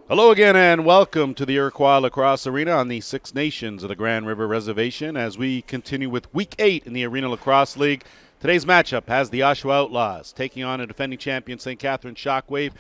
Hello again and welcome to the Iroquois Lacrosse Arena on the Six Nations of the Grand River Reservation as we continue with Week 8 in the Arena Lacrosse League. Today's matchup has the Oshawa Outlaws taking on a defending champion St Catharines Shockwave.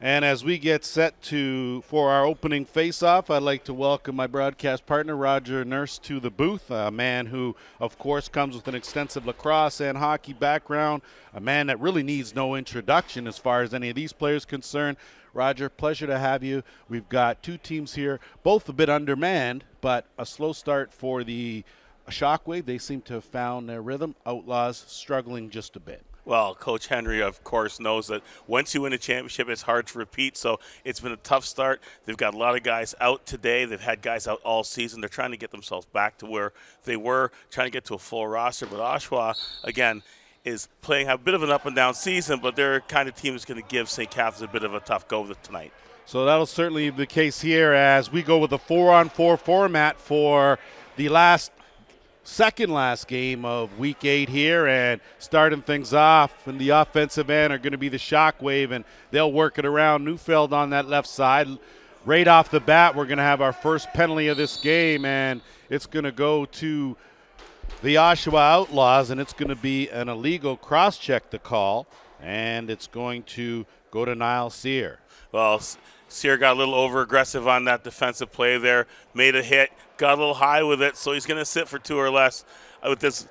And as we get set for our opening face-off, I'd like to welcome my broadcast partner, Roger Nurse, to the booth, a man who, of course, comes with an extensive lacrosse and hockey background, a man that really needs no introduction as far as any of these players concerned. Roger, pleasure to have you. We've got two teams here, both a bit undermanned, but a slow start for the Shockwave. They seem to have found their rhythm. Outlaws struggling just a bit. Well, Coach Henry, of course, knows that once you win a championship, it's hard to repeat. So it's been a tough start. They've got a lot of guys out today. They've had guys out all season. They're trying to get themselves back to where they were, trying to get to a full roster. But Oshawa, again, is playing a bit of an up-and-down season, but they're the kind of team that's going to give St. Catharines a bit of a tough go tonight. So that'll certainly be the case here as we go with a 4-on-4 format for the second last game of Week 8 here, and starting things off in the offensive end are going to be the Shockwave, and they'll work it around Neufeld on that left side. Right off the bat, we're going to have our first penalty of this game, and it's going to go to the Oshawa Outlaws, and it's going to be an illegal cross-check to call, and it's going to go to Niall Sear. Well, Sear got a little over-aggressive on that defensive play there, made a hit, got a little high with it, so he's going to sit for 2 or less with this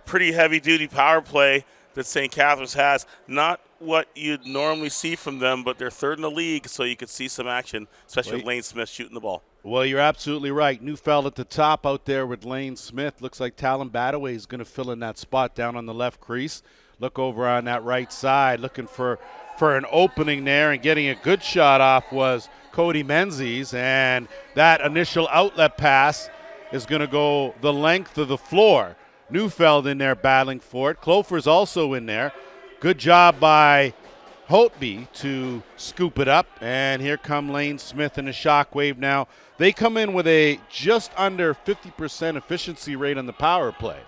pretty heavy-duty power play that St. Catharines has. Not what you'd normally see from them, but they're third in the league, so you could see some action, especially with Lane Smith shooting the ball. Well, you're absolutely right. Neufeld at the top out there with Lane Smith. Looks like Talon Badaway is going to fill in that spot down on the left crease. Look over on that right side, looking for an opening there, and getting a good shot off was Cody Menzies, and that initial outlet pass is going to go the length of the floor. Neufeld in there battling for it. Clofer's also in there. Good job by Holtby to scoop it up, and here come Lane Smith and the Shockwave now. They come in with a just under 50% efficiency rate on the power play.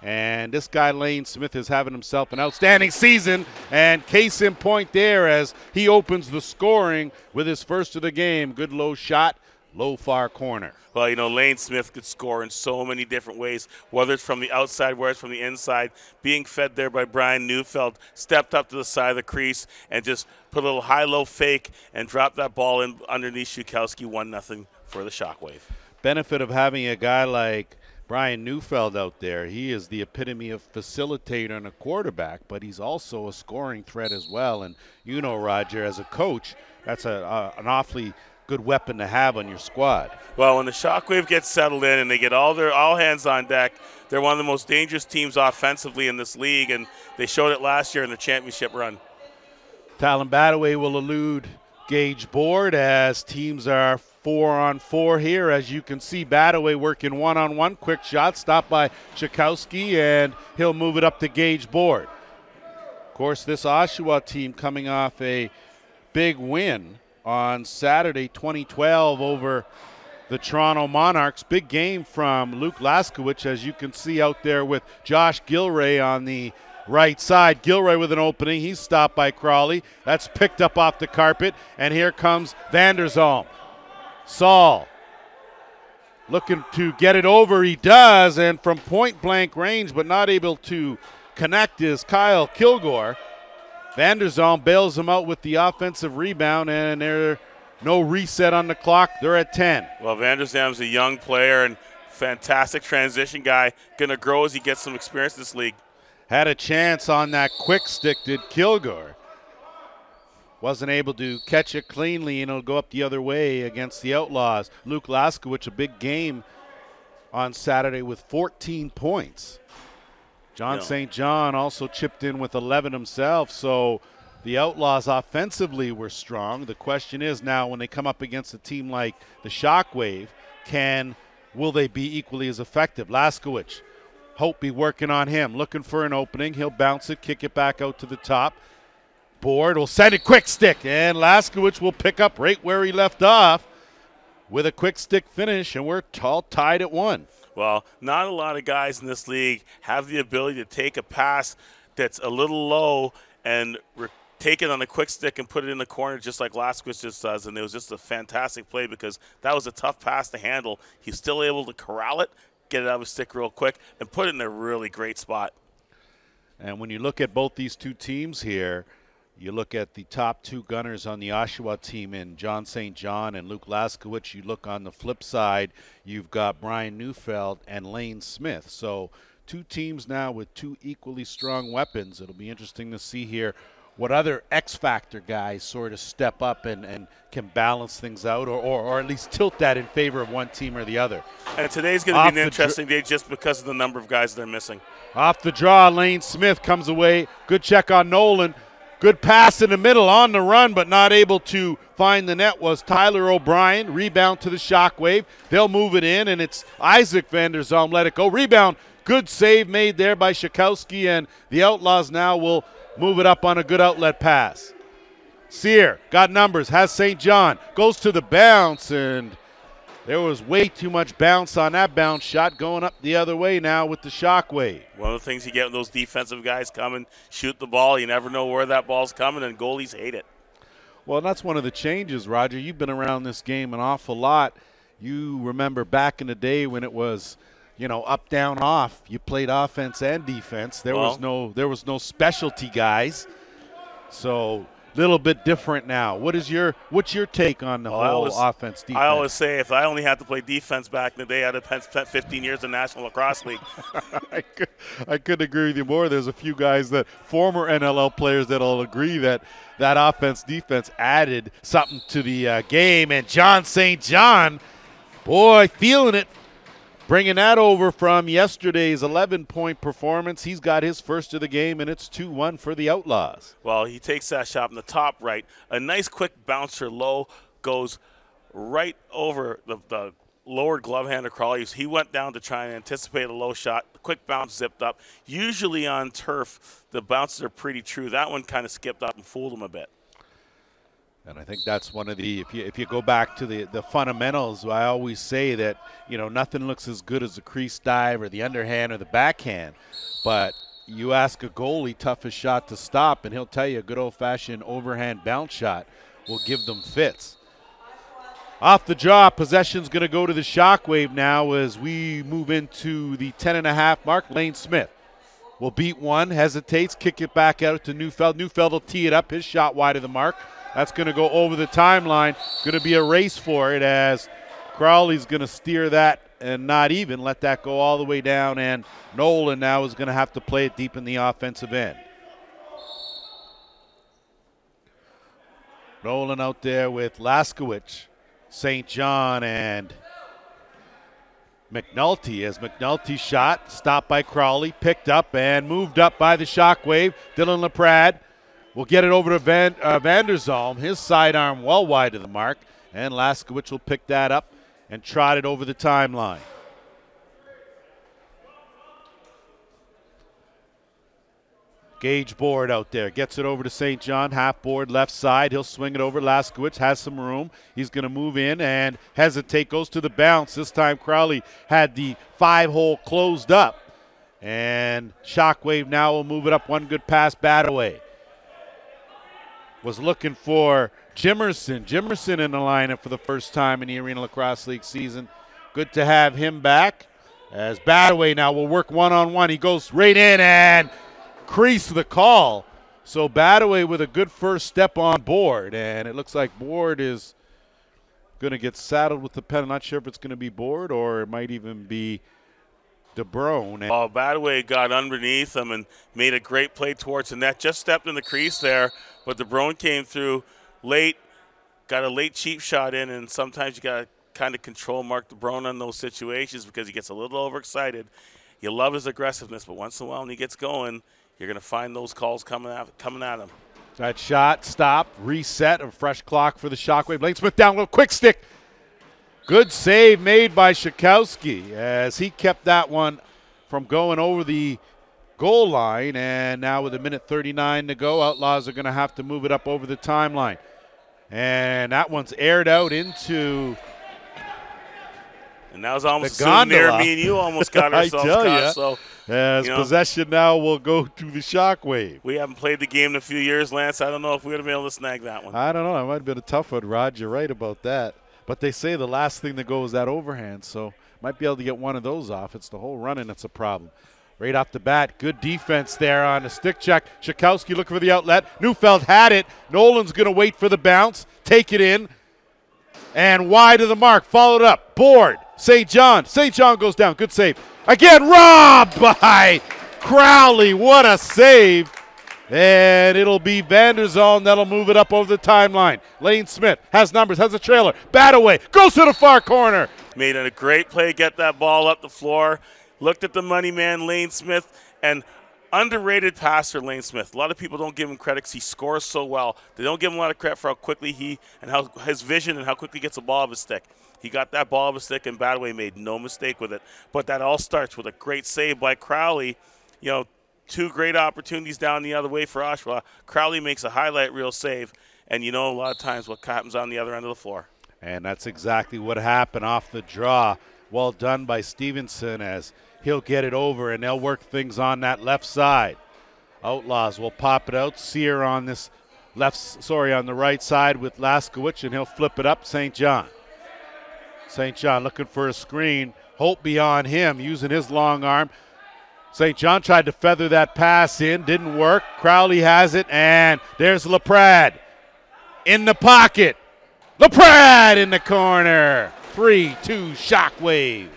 And this guy Lane Smith is having himself an outstanding season, and case in point there as he opens the scoring with his first of the game. Good low shot, low far corner. Well, you know, Lane Smith could score in so many different ways, whether it's from the outside, whether it's from the inside. Being fed there by Brian Neufeld, stepped up to the side of the crease and just put a little high-low fake and dropped that ball in underneath Shukowski, 1-0 for the Shockwave. Benefit of having a guy like Brian Neufeld out there. He is the epitome of facilitator and a quarterback, but he's also a scoring threat as well. And you know, Roger, as a coach, that's an awfully good weapon to have on your squad. Well, when the Shockwave gets settled in and they get all hands on deck, they're one of the most dangerous teams offensively in this league, and they showed it last year in the championship run. Talon Badaway will elude Gage Board as teams are 4-on-4 here. As you can see, Badaway working one-on-one, quick shot, stopped by Chakowski, and he'll move it up to Gage Board. Of course, this Oshawa team coming off a big win on Saturday, 2012, over the Toronto Monarchs. Big game from Luke Laskowicz, as you can see out there with Josh Gilray on the right side. Gilray with an opening. He's stopped by Crawley. That's picked up off the carpet, and here comes Vanderzalm. Saul looking to get it over. He does, and from point-blank range, but not able to connect, is Kyle Kilgore. Vanderzalm bails him out with the offensive rebound, and there's no reset on the clock. They're at 10. Well, Vanderzalm's a young player and fantastic transition guy. Going to grow as he gets some experience in this league. Had a chance on that quick stick, did Kilgore. Wasn't able to catch it cleanly, and it'll go up the other way against the Outlaws. Luke Laskowicz, a big game on Saturday with 14 points. John St. John also chipped in with 11 himself, so the Outlaws offensively were strong. The question is now, when they come up against a team like the Shockwave, will they be equally as effective? Laskowicz, Hope be working on him, looking for an opening. He'll bounce it, kick it back out to the top. Board will send it quick stick, and Laskowicz will pick up right where he left off with a quick stick finish, and we're all tied at 1. Well, not a lot of guys in this league have the ability to take a pass that's a little low and take it on a quick stick and put it in the corner just like Laskowitz just does, and it was just a fantastic play because that was a tough pass to handle. He's still able to corral it, get it out of his stick real quick, and put it in a really great spot. And when you look at both these two teams here, you look at the top two gunners on the Oshawa team in John St. John and Luke Laskowitz. You look on the flip side, you've got Brian Neufeld and Lane Smith. So two teams now with two equally strong weapons. It'll be interesting to see here what other X-factor guys sort of step up and can balance things out or at least tilt that in favor of one team or the other. And today's going to be an interesting day just because of the number of guys they're missing. Off the draw, Lane Smith comes away. Good check on Nolan. Good pass in the middle on the run, but not able to find the net was Tyler O'Brien. Rebound to the Shockwave. They'll move it in, and it's Isaac Vanderzalm. Let it go. Rebound. Good save made there by Shakowski, and the Outlaws now will move it up on a good outlet pass. Sear got numbers, has St. John. Goes to the bounce, and there was way too much bounce on that bounce shot going up the other way now with the Shockwave. One of the things you get when those defensive guys come and shoot the ball, you never know where that ball's coming, and goalies hate it. Well, that's one of the changes, Roger. You've been around this game an awful lot. You remember back in the day when it was, you know, up, down, off. You played offense and defense. There was no specialty guys. So little bit different now. What's your take on the whole offense defense? I always say if I only had to play defense back in the day, I'd have spent 15 years in the National Lacrosse League. I couldn't agree with you more. There's a few guys that former NLL players that'll agree that offense defense added something to the game. And John St. John, boy, feeling it. Bringing that over from yesterday's 11-point performance. He's got his first of the game, and it's 2-1 for the Outlaws. Well, he takes that shot in the top right. A nice quick bouncer low goes right over the lower glove hand of Crawley. He went down to try and anticipate a low shot. The quick bounce zipped up. Usually on turf, the bounces are pretty true. That one kind of skipped up and fooled him a bit. And I think that's one of the, if you go back to the fundamentals, I always say that, you know, nothing looks as good as a crease dive or the underhand or the backhand. But you ask a goalie toughest shot to stop, and he'll tell you a good old-fashioned overhand bounce shot will give them fits. Off the draw, possession's going to go to the Shockwave now as we move into the 10.5 mark. Lane Smith will beat one, hesitates, kick it back out to Neufeld. Neufeld will tee it up, his shot wide of the mark. That's going to go over the timeline. Going to be a race for it as Crowley's going to steer that and not even let that go all the way down. And Nolan now is going to have to play it deep in the offensive end. Nolan out there with Laskowitz, St. John, and McNulty as McNulty's shot stopped by Crowley, picked up and moved up by the Shockwave. Dylan LaPrade will get it over to Vanderzalm, his sidearm well wide of the mark, and Laskowitz will pick that up and trot it over the timeline. Gage board out there, gets it over to St. John, half board left side. He'll swing it over. Laskowitz has some room. He's going to move in and hesitate, goes to the bounce. This time Crowley had the 5-hole closed up, and Shockwave now will move it up. One good pass, Badaway. Was looking for Jimerson. Jimerson in the lineup for the first time in the Arena Lacrosse League season. Good to have him back as Badaway now will work one-on-one. He goes right in and crease the call. So Badaway with a good first step on board, and it looks like Board is going to get saddled with the pen. I'm not sure if it's going to be Board or it might even be DeBrone. Oh, Badaway got underneath him and made a great play towards the net. Just stepped in the crease there, but DeBrone came through late, got a late cheap shot in, and sometimes you got to kind of control Mark DeBrone on those situations because he gets a little overexcited. You love his aggressiveness, but once in a while when he gets going, you're going to find those calls coming at him. That shot, stop, reset, a fresh clock for the Shockwave. Lane Smith down, little quick stick. Good save made by Shakowski as he kept that one from going over the goal line. And now with 1:39 to go, Outlaws are going to have to move it up over the timeline. And that one's aired out into And that was almost so near me and you almost got ourselves caught. So, possession now will go to the Shockwave. We haven't played the game in a few years, Lance. I don't know if we would have been able to snag that one. I don't know. It might have been a tough one, Rod. You're right about that. But they say the last thing that goes is that overhand, so might be able to get one of those off. It's the whole running that's a problem. Right off the bat, good defense there on a stick check. Shakowski looking for the outlet. Neufeld had it. Nolan's going to wait for the bounce, take it in, and wide of the mark. Followed up. Board. St. John. St. John goes down. Good save. Again, robbed by Crowley. What a save. And it'll be Vanderzon that'll move it up over the timeline. Lane Smith has numbers, has a trailer. Bat away. Goes to the far corner. Made a great play, get that ball up the floor. Looked at the money man, Lane Smith, and underrated passer, Lane Smith. A lot of people don't give him credit because he scores so well. They don't give him a lot of credit for how quickly he and how his vision and how quickly he gets the ball off his stick. He got that ball off his stick, and Badaway made no mistake with it. But that all starts with a great save by Crowley. You know, two great opportunities down the other way for Oshawa. Crowley makes a highlight reel save, and you know a lot of times what happens on the other end of the floor. And that's exactly what happened off the draw. Well done by Stevenson as he'll get it over, and they'll work things on that left side. Outlaws will pop it out. Sear on this on the right side with Laskowicz, and he'll flip it up. St. John. St. John looking for a screen. Holt beyond him, using his long arm. St. John tried to feather that pass in. Didn't work. Crowley has it, and there's LaPrade in the pocket. LaPrade in the corner. 3-2 Shockwave.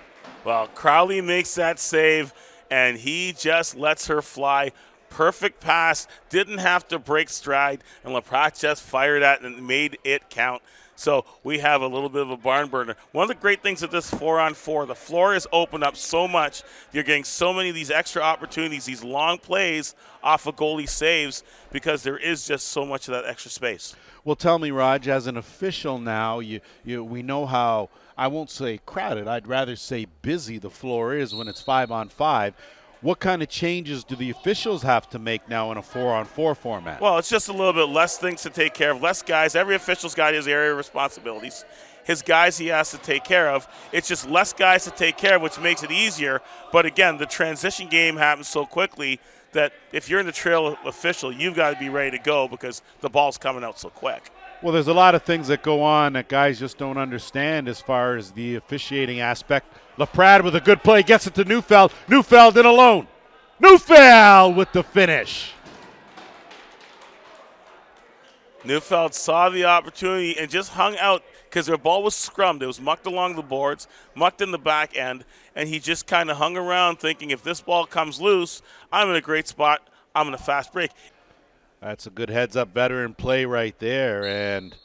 Well, Crowley makes that save, and he just lets her fly. Perfect pass. Didn't have to break stride, and LaPrade just fired at it and made it count. So we have a little bit of a barn burner. One of the great things of this 4-on-4, the floor is opened up so much. You're getting so many of these extra opportunities, these long plays off of goalie saves, because there is just so much of that extra space. Well, tell me, Raj, as an official now, we know how, I won't say crowded, I'd rather say busy the floor is when it's 5-on-5. What kind of changes do the officials have to make now in a 4-on-4 format? Well, it's just a little bit less things to take care of, less guys. Every official's got his area of responsibilities. His guys he has to take care of. It's just less guys to take care of, which makes it easier. But again, the transition game happens so quickly that if you're in the trail official, you've got to be ready to go because the ball's coming out so quick. Well, there's a lot of things that go on that guys just don't understand as far as the officiating aspect. LaPrade with a good play, gets it to Neufeld. Neufeld in alone. Neufeld with the finish. Neufeld saw the opportunity and just hung out because their ball was scrummed. It was mucked along the boards, mucked in the back end, and he just kind of hung around thinking if this ball comes loose, I'm in a great spot, I'm in a fast break. That's a good heads-up veteran play right there, and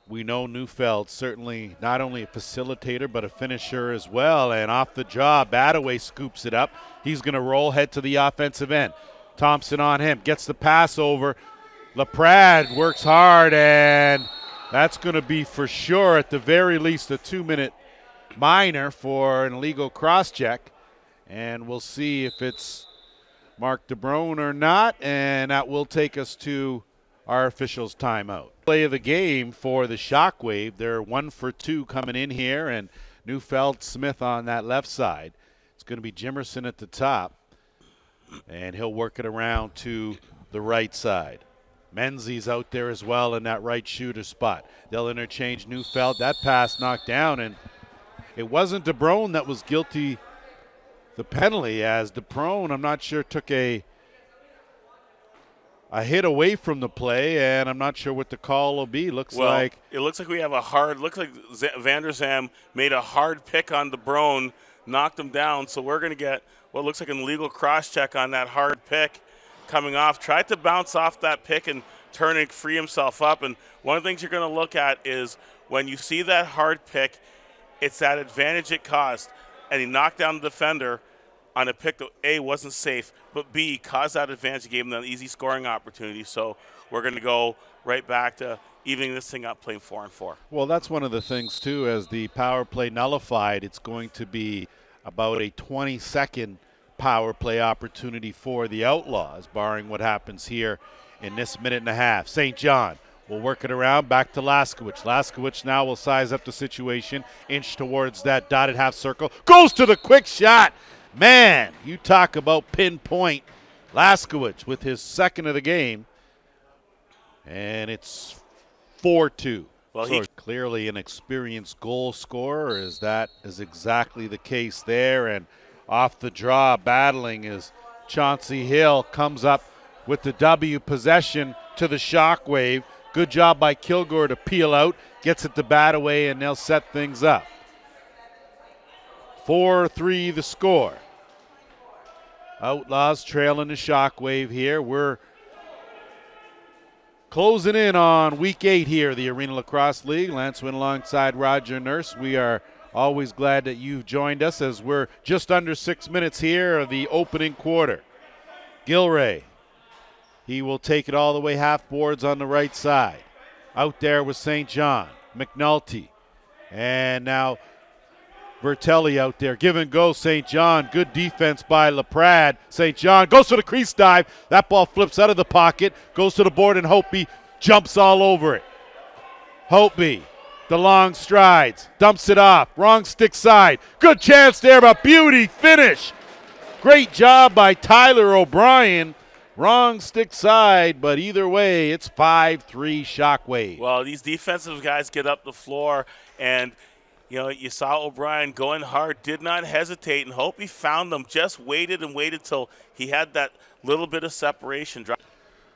we know Neufeld certainly not only a facilitator but a finisher as well, and off the jaw, Badaway scoops it up. He's going to roll, head to the offensive end. Thompson on him, gets the pass over. LaPrade works hard, and that's going to be for sure at the very least a 2-minute minor for an illegal cross-check, and we'll see if it's Mark DeBrone or not, and that will take us to our officials' timeout. Play of the game for the Shockwave. They're 1 for 2 coming in here, and Neufeld Smith on that left side. It's going to be Jimerson at the top, and he'll work it around to the right side. Menzies out there as well in that right shooter spot. They'll interchange Neufeld. That pass knocked down, and it wasn't DeBrone that was guilty the penalty, as DeProne, I'm not sure, took a hit away from the play, and I'm not sure what the call will be. It looks like we have a hard, looks like Vanderzam made a hard pick on DeBrone, knocked him down, so we're going to get what looks like an illegal cross-check on that hard pick coming off. Tried to bounce off that pick and turn and free himself up, and one of the things you're going to look at is when you see that hard pick, it's that advantage it caused, and he knocked down the defender on a pick that A, wasn't safe, but B, caused that advantage, gave him an easy scoring opportunity. So we're going to go right back to evening this thing up, playing 4-on-4. Well, that's one of the things, too, as the power play nullified, it's going to be about a 20-second power play opportunity for the Outlaws, barring what happens here in this minute and a half. St. John will work it around back to Laskowicz. Laskowicz now will size up the situation, inch towards that dotted half circle. Goes to the quick shot. Man, you talk about pinpoint. Laskowicz with his second of the game. And it's 4-2. Well, so clearly an experienced goal scorer, as that is exactly the case there. And off the draw, battling as Chauncey Hill comes up with the W possession to the Shockwave. Good job by Kilgore to peel out, gets it to Badaway, and they'll set things up. 4-3 the score. Outlaws trailing the Shockwave here. We're closing in on week 8 here, the Arena Lacrosse League. Lance Wynn alongside Roger Nurse. We are always glad that you've joined us as we're just under 6 minutes here of the opening quarter. Gilray, he will take it all the way half boards on the right side. Out there with St. John, McNulty, and now Vertelli out there. Give and go, St. John. Good defense by LaPrade. St. John goes for the crease dive. That ball flips out of the pocket, goes to the board, and Hopi jumps all over it. Hopi, the long strides, dumps it off. Wrong stick side. Good chance there, but beauty finish. Great job by Tyler O'Brien. Wrong stick side, but either way, it's 5-3 Shockwave. Well, these defensive guys get up the floor, and you saw O'Brien going hard, did not hesitate, and hope he found them. Just waited and waited till he had that little bit of separation.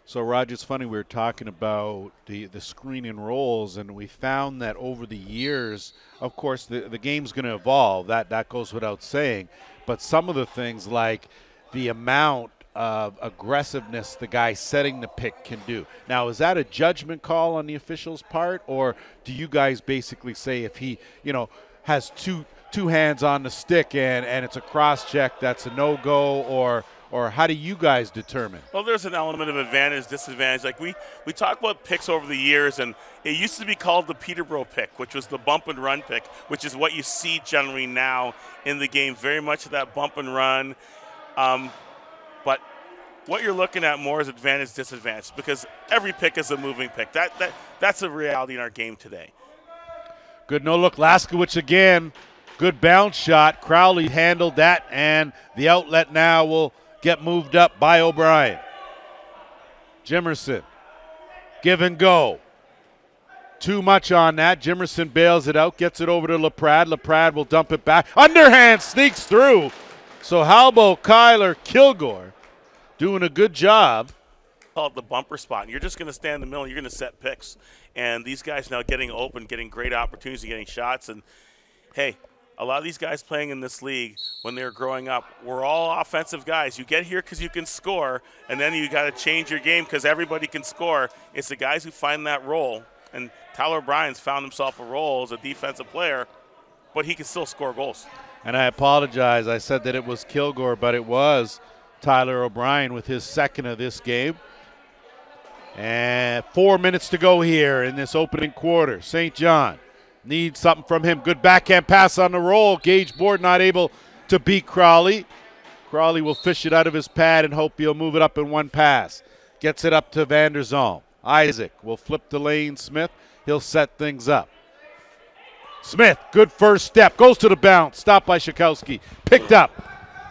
So, Roger, it's funny, we were talking about the screen and rolls, and we found that over the years, of course, the game's going to evolve. That goes without saying. But some of the things like the amount of aggressiveness the guy setting the pick can do. Now, is that a judgment call on the official's part, or do you guys basically say if he, has two hands on the stick and it's a cross check, that's a no-go, or how do you guys determine? Well, there's an element of advantage, disadvantage. Like we talk about picks over the years, and it used to be called the Peterborough pick, which was the bump and run pick, which is what you see generally now in the game. Very much of that bump and run. But what you're looking at more is advantage, disadvantage, because every pick is a moving pick. That's a reality in our game today. Good no-look. Laskowicz again. Good bounce shot. Crowley handled that, and the outlet now will get moved up by O'Brien. Jimerson. Give and go. Too much on that. Jimerson bails it out, gets it over to LaPrade. LaPrade will dump it back. Underhand sneaks through. So Halbo, Kyler, Kilgore doing a good job. Call it the bumper spot. You're just going to stand in the middle. You're going to set picks. And these guys now getting open, getting great opportunities, getting shots. And, hey, a lot of these guys playing in this league when they were growing up were all offensive guys. You get here because you can score, and then you got to change your game because everybody can score. It's the guys who find that role. And Tyler O'Brien's found himself a role as a defensive player, but he can still score goals. And I apologize. I said that it was Kilgore, but it was Tyler O'Brien with his second of this game. And 4 minutes to go here in this opening quarter. St. John needs something from him. Good backhand pass on the roll. Gage Board not able to beat Crowley. Crowley will fish it out of his pad and hope he'll move it up in one pass. Gets it up to Van der Zalm. Isaac will flip to Lane Smith. He'll set things up. Smith, good first step, goes to the bounce, stopped by Shakowski, picked up.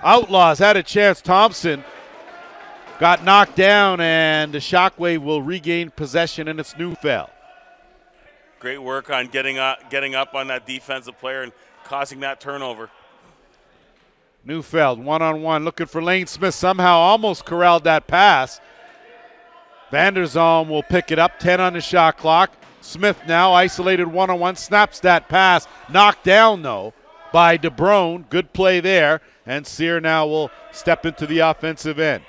Outlaws had a chance. Thompson got knocked down, and the Shockwave will regain possession in its Neufeld. Great work on getting up on that defensive player and causing that turnover. Neufeld, one-on-one, looking for Lane Smith, somehow almost corralled that pass. Van der Zalm will pick it up, 10 on the shot clock. Smith now isolated one-on-one, snaps that pass. Knocked down, though, by DeBrone. Good play there. And Sear now will step into the offensive end.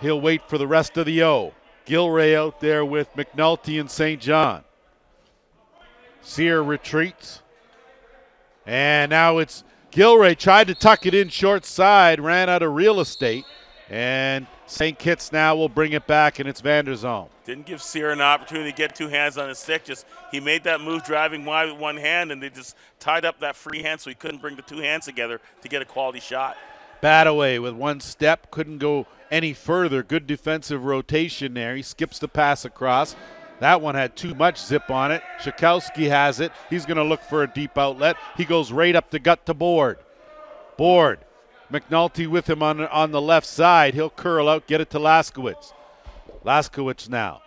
He'll wait for the rest of the O. Gilray out there with McNulty and St. John. Sear retreats. And now it's Gilray. Tried to tuck it in short side, ran out of real estate. And St. Kitts now will bring it back, and it's Van der Zalm. Didn't give Sear an opportunity to get two hands on his stick. Just he made that move driving wide with one hand, and they just tied up that free hand so he couldn't bring the two hands together to get a quality shot. Badaway with one step, couldn't go any further. Good defensive rotation there. He skips the pass across. That one had too much zip on it. Shakowski has it. He's going to look for a deep outlet. He goes right up the gut to Board. Board. McNulty with him on the left side. He'll curl out, get it to Laskowitz. Laskowitz now.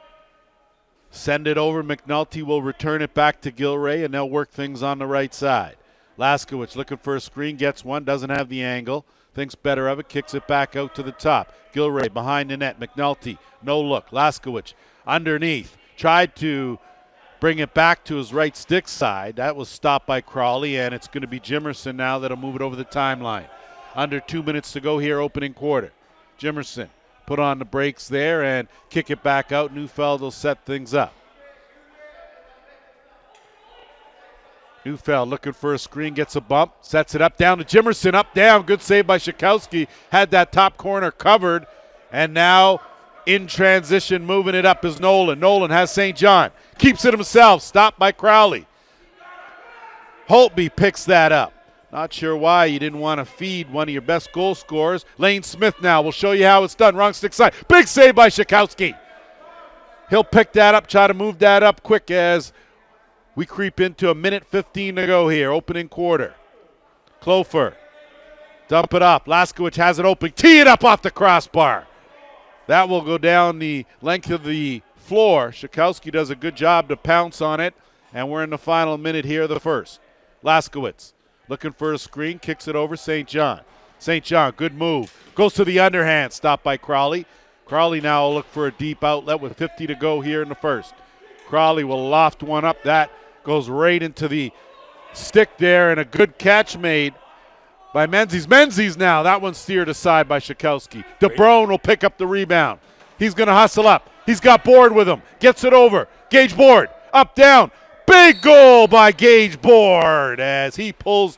Send it over. McNulty will return it back to Gilray, and they'll work things on the right side. Laskowitz looking for a screen, gets one, doesn't have the angle. Thinks better of it, kicks it back out to the top. Gilray behind the net. McNulty, no look. Laskowitz underneath. Tried to bring it back to his right stick side. That was stopped by Crawley, and it's going to be Jimerson now that'll move it over the timeline. Under 2 minutes to go here, opening quarter. Jimerson put on the brakes there and kick it back out. Neufeld will set things up. Neufeld looking for a screen, gets a bump, sets it up, down to Jimerson, up, down. Good save by Shakowski. Had that top corner covered, and now in transition, moving it up is Nolan. Nolan has St. John. Keeps it himself. Stopped by Crowley. Holtby picks that up. Not sure why you didn't want to feed one of your best goal scorers. Lane Smith now will show you how it's done. Wrong stick side. Big save by Shakowski. He'll pick that up, try to move that up quick as we creep into a minute 15 to go here. Opening quarter. Clofer. Dump it up. Laskowitz has it open. Tee it up off the crossbar. That will go down the length of the floor. Shakowski does a good job to pounce on it, and we're in the final minute here of the first. Laskowitz looking for a screen, kicks it over St. John. St. John, good move. Goes to the underhand, stopped by Crowley. Crowley now will look for a deep outlet with 50 to go here in the first. Crowley will loft one up. That goes right into the stick there, and a good catch made by Menzies. Menzies now. That one steered aside by Shakowski. DeBrone will pick up the rebound. He's going to hustle up. He's got Board with him. Gets it over. Gage Board. Up, down. Big goal by Gage Board as he pulls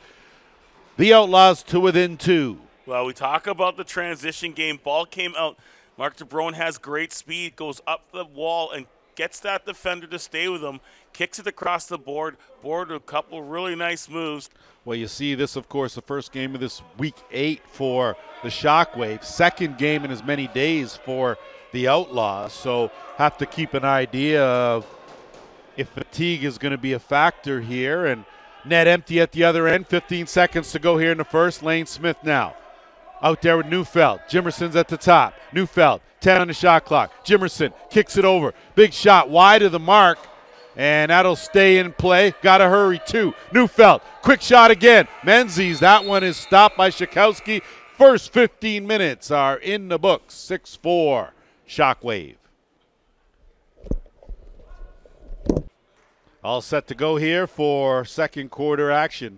the Outlaws to within 2. Well, we talk about the transition game. Ball came out. Mark DeBrone has great speed. Goes up the wall and gets that defender to stay with him. Kicks it across the board. Board with a couple of really nice moves. Well, you see this, of course, the first game of this week 8 for the Shockwave. Second game in as many days for the Outlaws. So have to keep an idea of if fatigue is going to be a factor here. And net empty at the other end. 15 seconds to go here in the first. Lane Smith now out there with Neufeld. Jimerson's at the top. Neufeld, 10 on the shot clock. Jimerson kicks it over. Big shot wide of the mark. And that'll stay in play. Got to hurry, too. Neufeld, quick shot again. Menzies, that one is stopped by Shakowski. First 15 minutes are in the books. 6-4, Shockwave. All set to go here for second quarter action.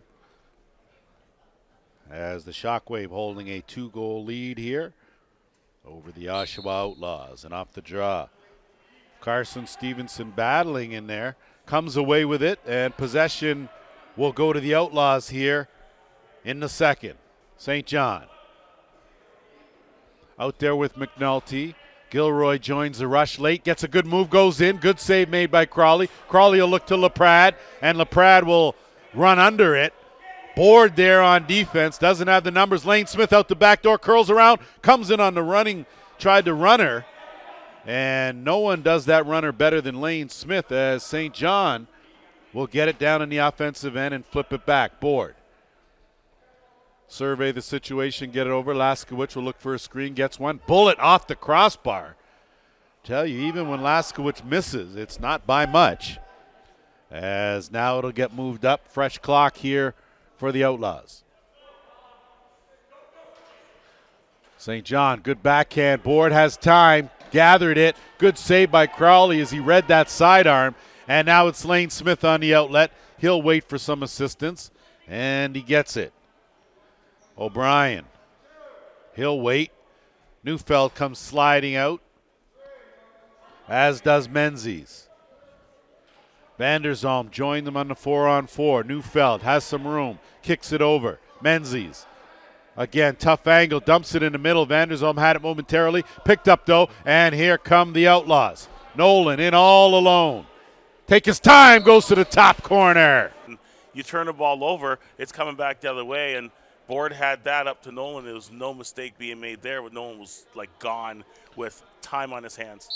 As the Shockwave holding a 2-goal lead here over the Oshawa Outlaws. And off the draw, Carson Stevenson battling in there, comes away with it, and possession will go to the Outlaws here in the second. St. John out there with McNulty. Gilroy joins the rush late, gets a good move, goes in. Good save made by Crawley. Crawley will look to LaPrade, and LaPrade will run under it. Board there on defense, doesn't have the numbers. Lane Smith out the back door, curls around, comes in on the running, tried to run her. And no one does that runner better than Lane Smith, as St. John will get it down in the offensive end and flip it back. Board. Survey the situation, get it over. Laskowitz will look for a screen, gets one. Bullet off the crossbar. Tell you, even when Laskowitz misses, it's not by much. As now it'll get moved up. Fresh clock here for the Outlaws. St. John, good backhand. Board has time. Gathered it. Good save by Crowley as he read that sidearm. And now it's Lane Smith on the outlet. He'll wait for some assistance, and he gets it. O'Brien. He'll wait. Neufeld comes sliding out, as does Menzies. Vanderzalm joined them on the 4-on-4. Neufeld has some room. Kicks it over. Menzies. Again, tough angle, dumps it in the middle. Vanderzalm had it momentarily. Picked up, though, and here come the Outlaws. Nolan in all alone. Take his time, goes to the top corner. You turn the ball over, it's coming back the other way, and Board had that up to Nolan. There was no mistake being made there, but Nolan was like gone with time on his hands.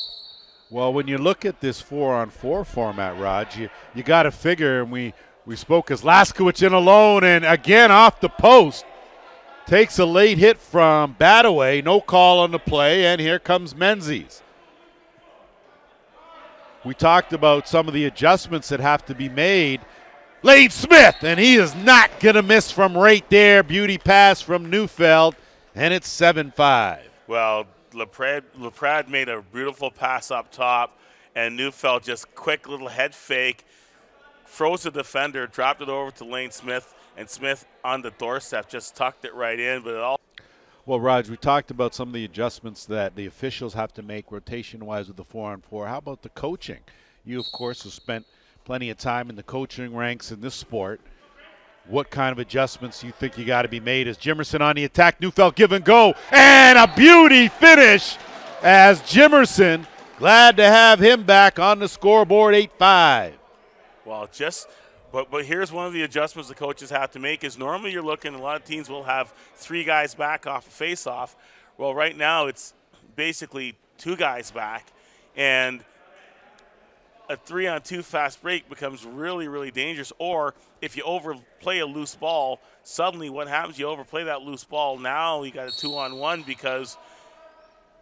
Well, when you look at this 4-on-4 format, Raj, you got to figure, and we spoke as Laskowicz in alone, and again off the post. Takes a late hit from Badaway, no call on the play, and here comes Menzies. We talked about some of the adjustments that have to be made. Lane Smith, and he is not going to miss from right there. Beauty pass from Neufeld, and it's 7-5. Well, Laprade made a beautiful pass up top, and Neufeld just quick little head fake, froze the defender, dropped it over to Lane Smith, and Smith on the doorstep just tucked it right in. But it all. Well, Raj, we talked about some of the adjustments that the officials have to make rotation-wise with the 4-on-4. How about the coaching? You, of course, have spent plenty of time in the coaching ranks in this sport. What kind of adjustments do you think you got to be made as Jimerson on the attack? Neufeld give and go, and a beauty finish as Jimerson, glad to have him back on the scoreboard, 8-5. Well, but here's one of the adjustments the coaches have to make is normally you're looking, a lot of teams will have 3 guys back off a face-off. Well, right now it's basically 2 guys back, and a 3-on-2 fast break becomes really, really dangerous. Or if you overplay a loose ball, suddenly what happens, you overplay that loose ball. Now you got a 2-on-1 because,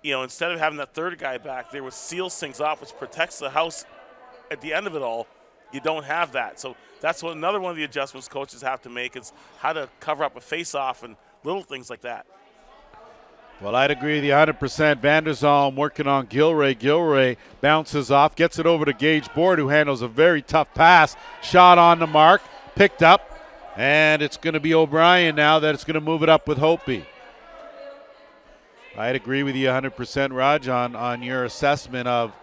instead of having that third guy back there, which seals things off, which protects the house at the end of it all, you don't have that. So that's another one of the adjustments coaches have to make is how to cover up a face-off and little things like that. Well, I'd agree with you 100%. Vanderzalm working on Gilray. Gilray bounces off, gets it over to Gage Board, who handles a very tough pass. Shot on the mark, picked up, and it's going to be O'Brien now that it's going to move it up with Hopi. I'd agree with you 100%, Raj, on your assessment of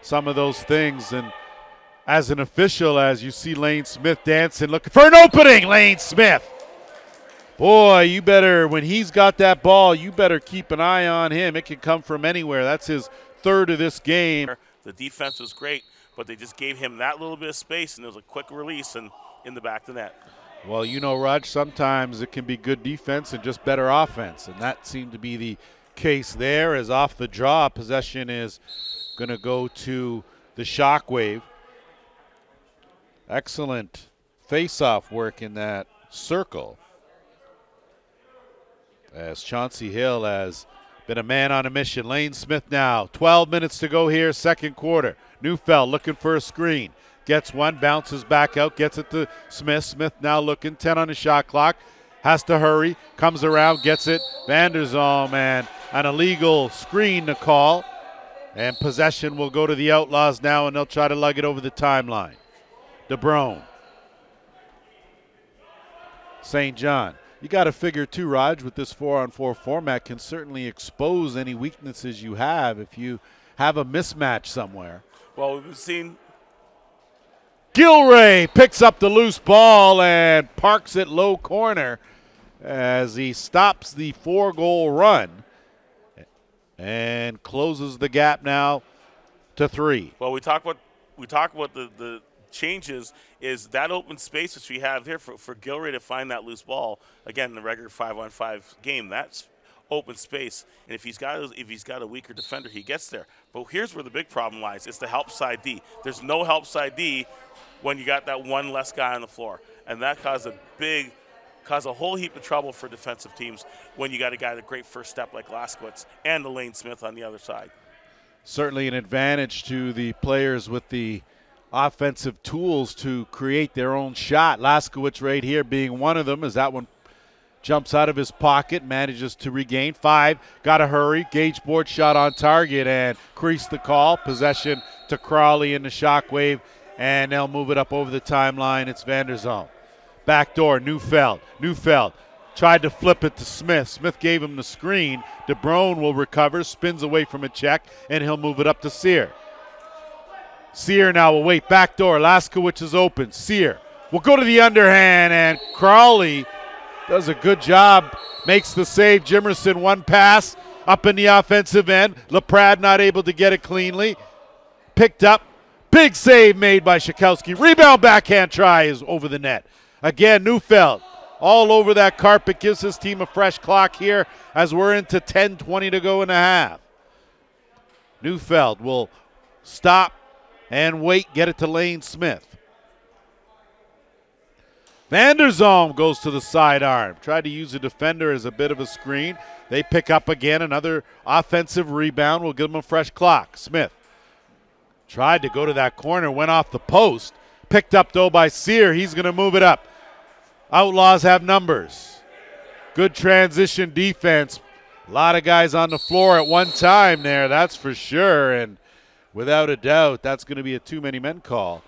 some of those things. And as an official, as you see Lane Smith dancing, looking for an opening, Lane Smith. Boy, you better, when he's got that ball, you better keep an eye on him. It can come from anywhere. That's his third of this game. The defense was great, but they just gave him that little bit of space, and it was a quick release and in the back of the net. Well, Raj, sometimes it can be good defense and just better offense, and that seemed to be the case there as off the draw. Possession is going to go to the Shockwave. Excellent face-off work in that circle, as Chauncey Hill has been a man on a mission. Lane Smith now, 12 minutes to go here, second quarter. Neufeld looking for a screen. Gets one, bounces back out, gets it to Smith. Smith now looking, 10 on the shot clock. Has to hurry, comes around, gets it. Vanderzalm, and an illegal screen to call. And possession will go to the Outlaws now, and they'll try to lug it over the timeline. DeBrone. St. John. You got to figure too, Raj, with this 4-on-4 format can certainly expose any weaknesses you have if you have a mismatch somewhere. Well, we've seen Gilray picks up the loose ball and parks it low corner as he stops the 4-goal run and closes the gap now to 3. Well, we talk about the changes is that open space which we have here for Gilray to find that loose ball. Again, in the regular 5-on-5 game, that's open space. And if he's got a weaker defender, he gets there. But here's where the big problem lies. It's the help side D. There's no help side D when you got that one less guy on the floor. And that caused a whole heap of trouble for defensive teams when you got a guy with a great first step like Laskowitz and the Lane Smith on the other side. Certainly an advantage to the players with the offensive tools to create their own shot. Laskowitz right here being one of them as that one jumps out of his pocket, manages to regain 5. Got to hurry. Gage Board shot on target and crease the call. Possession to Crawley in the Shockwave, and they'll move it up over the timeline. It's Vanderzalm. Backdoor, Neufeld. Neufeld tried to flip it to Smith. Smith gave him the screen. DeBrone will recover, spins away from a check, and he'll move it up to Sear. Sear now will wait. Backdoor. Laskowitz is open. Sear will go to the underhand, and Crawley does a good job. Makes the save. Jimerson, one pass up in the offensive end. Laprade not able to get it cleanly. Picked up. Big save made by Shakowski. Rebound backhand try is over the net. Again, Neufeld all over that carpet, gives his team a fresh clock here as we're into 10:20 to go in the half. Neufeld will stop and wait, get it to Lane Smith. Vanderzalm goes to the sidearm. Tried to use a defender as a bit of a screen. They pick up again. Another offensive rebound will give them a fresh clock. Smith tried to go to that corner, went off the post. Picked up, though, by Sear. He's going to move it up. Outlaws have numbers. Good transition defense. A lot of guys on the floor at one time there, that's for sure. And without a doubt, that's going to be a too many men call.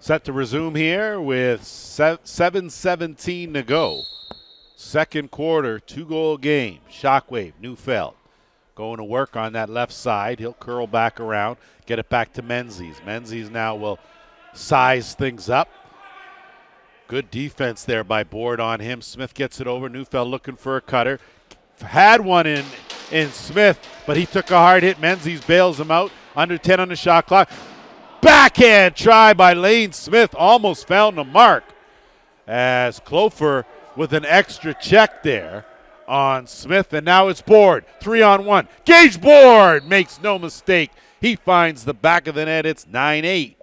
Set to resume here with 7:17 to go. Second quarter, 2-goal game. Shockwave, Neufeld going to work on that left side. He'll curl back around, get it back to Menzies. Menzies now will size things up. Good defense there by Board on him. Smith gets it over. Neufeld looking for a cutter. Had one in Smith, but he took a hard hit. Menzies bails him out. Under 10 on the shot clock. Backhand try by Lane Smith. Almost found the mark as Clofer with an extra check there on Smith, and now it's Board. 3-on-1. Gage Board makes no mistake. He finds the back of the net. It's 9-8.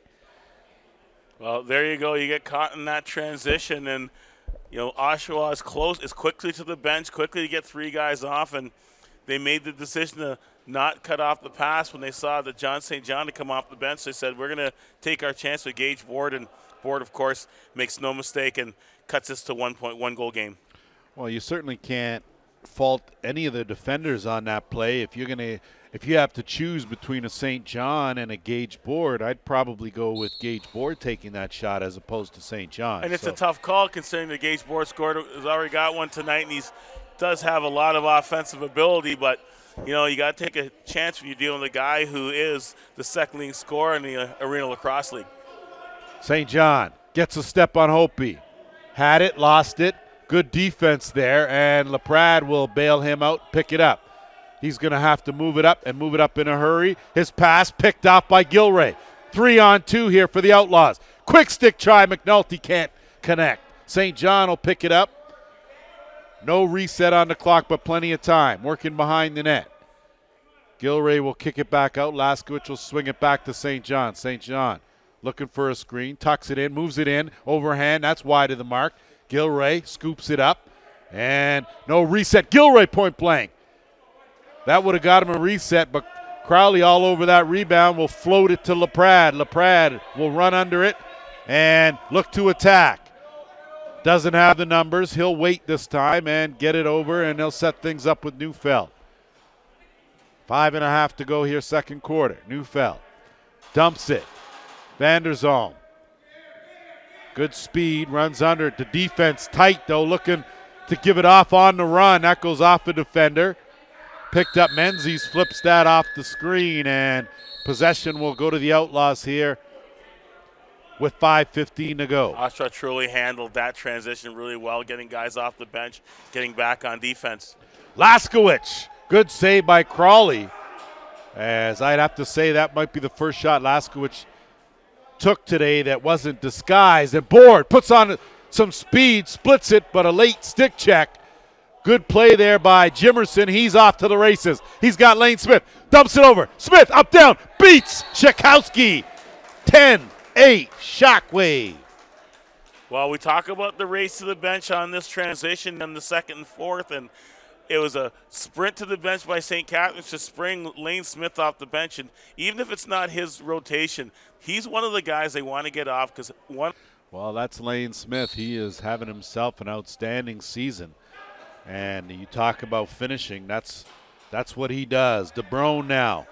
Well, there you go. You get caught in that transition, and Oshawa is quickly to the bench, quickly to get three guys off, and they made the decision to not cut off the pass when they saw that John St. John had come off the bench. They said, we're going to take our chance with Gage Board, and Board, of course, makes no mistake and cuts us to 1.1 goal game. Well, you certainly can't fault any of the defenders on that play. If you have to choose between a St. John and a Gage Board, I'd probably go with Gage Board taking that shot as opposed to St. John. And it's a tough call considering the Gage Board has already got one tonight, and he does have a lot of offensive ability, but you got to take a chance when you're dealing with a guy who is the second leading scorer in the Arena Lacrosse League. St. John gets a step on Hopi. Had it, lost it. Good defense there, and LaPrade will bail him out, pick it up. He's going to have to move it up in a hurry. His pass picked off by Gilray. 3-on-2 here for the Outlaws. Quick stick try. McNulty can't connect. St. John will pick it up. No reset on the clock, but plenty of time. Working behind the net. Gilray will kick it back out. Laskowicz will swing it back to St. John. St. John looking for a screen. Tucks it in, moves it in. Overhand. That's wide of the mark. Gilray scoops it up. And no reset. Gilray point blank. That would have got him a reset, but Crowley all over that rebound will float it to LaPrade. LaPrade will run under it and look to attack. Doesn't have the numbers. He'll wait this time and get it over, and they'll set things up with Neufeld. 5.5 to go here, second quarter. Neufeld dumps it. Vanderzalm. Good speed, runs under it. The defense tight, though, looking to give it off on the run. That goes off a defender. Picked up Menzies, flips that off the screen, and possession will go to the Outlaws here with 5:15 to go. Oshawa truly handled that transition really well, getting guys off the bench, getting back on defense. Laskowicz, good save by Crawley. As I'd have to say that might be the first shot Laskowicz took today that wasn't disguised. And Board puts on some speed, splits it, but a late stick check. Good play there by Jimerson. He's off to the races. He's got Lane Smith. Dumps it over. Smith up, down. Beats Shakowski. 10-8 Shockwave. Well, we talk about the race to the bench on this transition in the second and fourth, and it was a sprint to the bench by St. Catharines to spring Lane Smith off the bench. And even if it's not his rotation, he's one of the guys they want to get off because one. Well, that's Lane Smith. He is having himself an outstanding season. And you talk about finishing, that's what he does. DeBrone now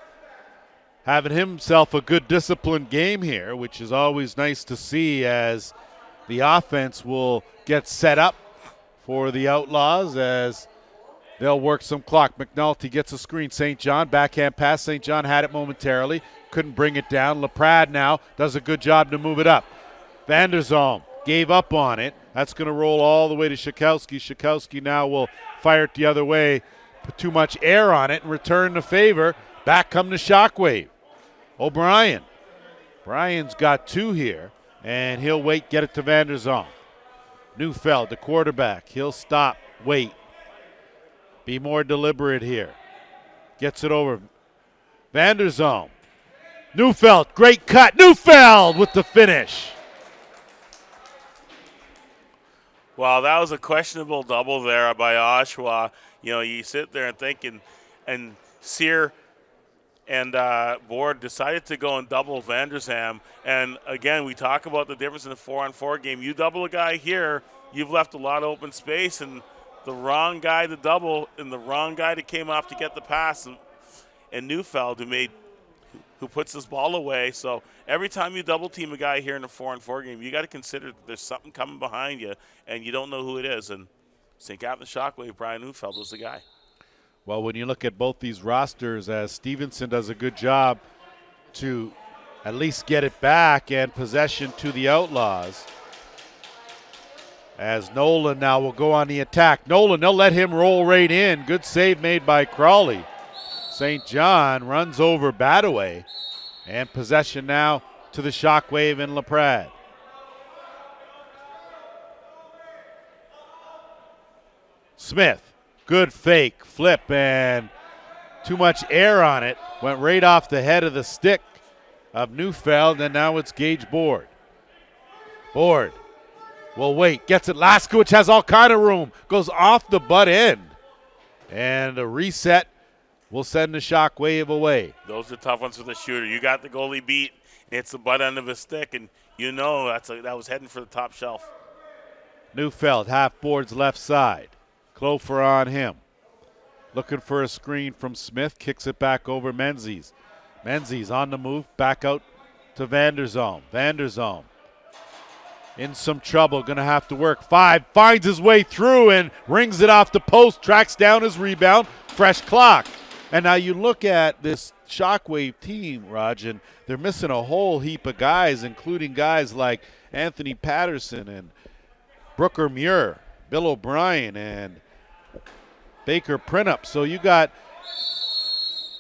having himself a good disciplined game here, which is always nice to see as the offense will get set up for the Outlaws as they'll work some clock. McNulty gets a screen. St. John, backhand pass. St. John had it momentarily. Couldn't bring it down. LaPrade now does a good job to move it up. Vanderzalm gave up on it. That's going to roll all the way to Shakowski. Shakowski now will fire it the other way. Put too much air on it and return the favor. Back come the Shockwave. O'Brien. Brian's got two here, and he'll wait, get it to Vanderzalm. Neufeld, the quarterback. He'll stop, wait. Be more deliberate here. Gets it over. Vanderzalm. Neufeld, great cut. Neufeld with the finish. Well, that was a questionable double there by Oshawa. You sit there and think, and Sear and Board decided to go and double Vanderzalm. And, again, we talk about the difference in the 4-on-4 game. You double a guy here, you've left a lot of open space, and the wrong guy to double and the wrong guy that came off to get the pass, and Neufeld who puts this ball away. So every time you double team a guy here in a 4-on-4 game, you got to consider that there's something coming behind you, and you don't know who it is. And St. Catharines Shockwave, Brian Neufeld was the guy. Well, when you look at both these rosters, as Stevenson does a good job to at least get it back and possession to the Outlaws. As Nolan now will go on the attack. Nolan, they'll let him roll right in. Good save made by Crawley. St. John runs over Badaway, and possession now to the Shockwave and LaPrade. Smith Good fake, flip, and too much air on it. Went right off the head of the stick of Neufeld, and now it's Gage Board. Board will wait, gets it. Laskowicz has all kind of room, goes off the butt end. And a reset will send the Shockwave away. Those are tough ones for the shooter. You got the goalie beat, and it's the butt end of his stick, and you know that was heading for the top shelf. Neufeld, half boards left side. Clofer on him. Looking for a screen from Smith, kicks it back over Menzies. Menzies on the move, back out to Vanderzalm. Vanderzalm in some trouble, gonna have to work. 5, finds his way through and rings it off the post, tracks down his rebound, fresh clock. And now you look at this Shockwave team, Raj, and they're missing a whole heap of guys, including guys like Anthony Patterson and Brooker Muir, Bill O'Brien, and Baker Printup. So you got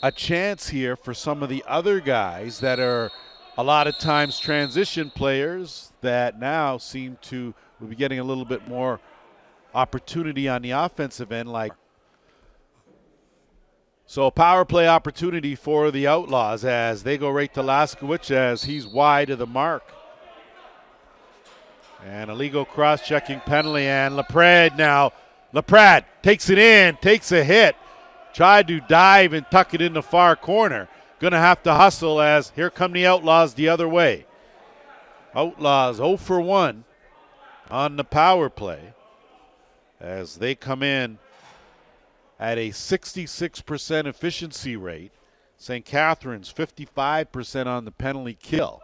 a chance here for some of the other guys that are a lot of times transition players that now seem to be getting a little bit more opportunity on the offensive end. So a power play opportunity for the Outlaws as they go right to Laskowicz as he's wide of the mark. And a legal cross-checking penalty, and Laprade now. Laprade takes it in, takes a hit, tried to dive and tuck it in the far corner. Going to have to hustle as here come the Outlaws the other way. Outlaws 0 for 1 on the power play as they come in at a 66% efficiency rate. St. Catharines 55% on the penalty kill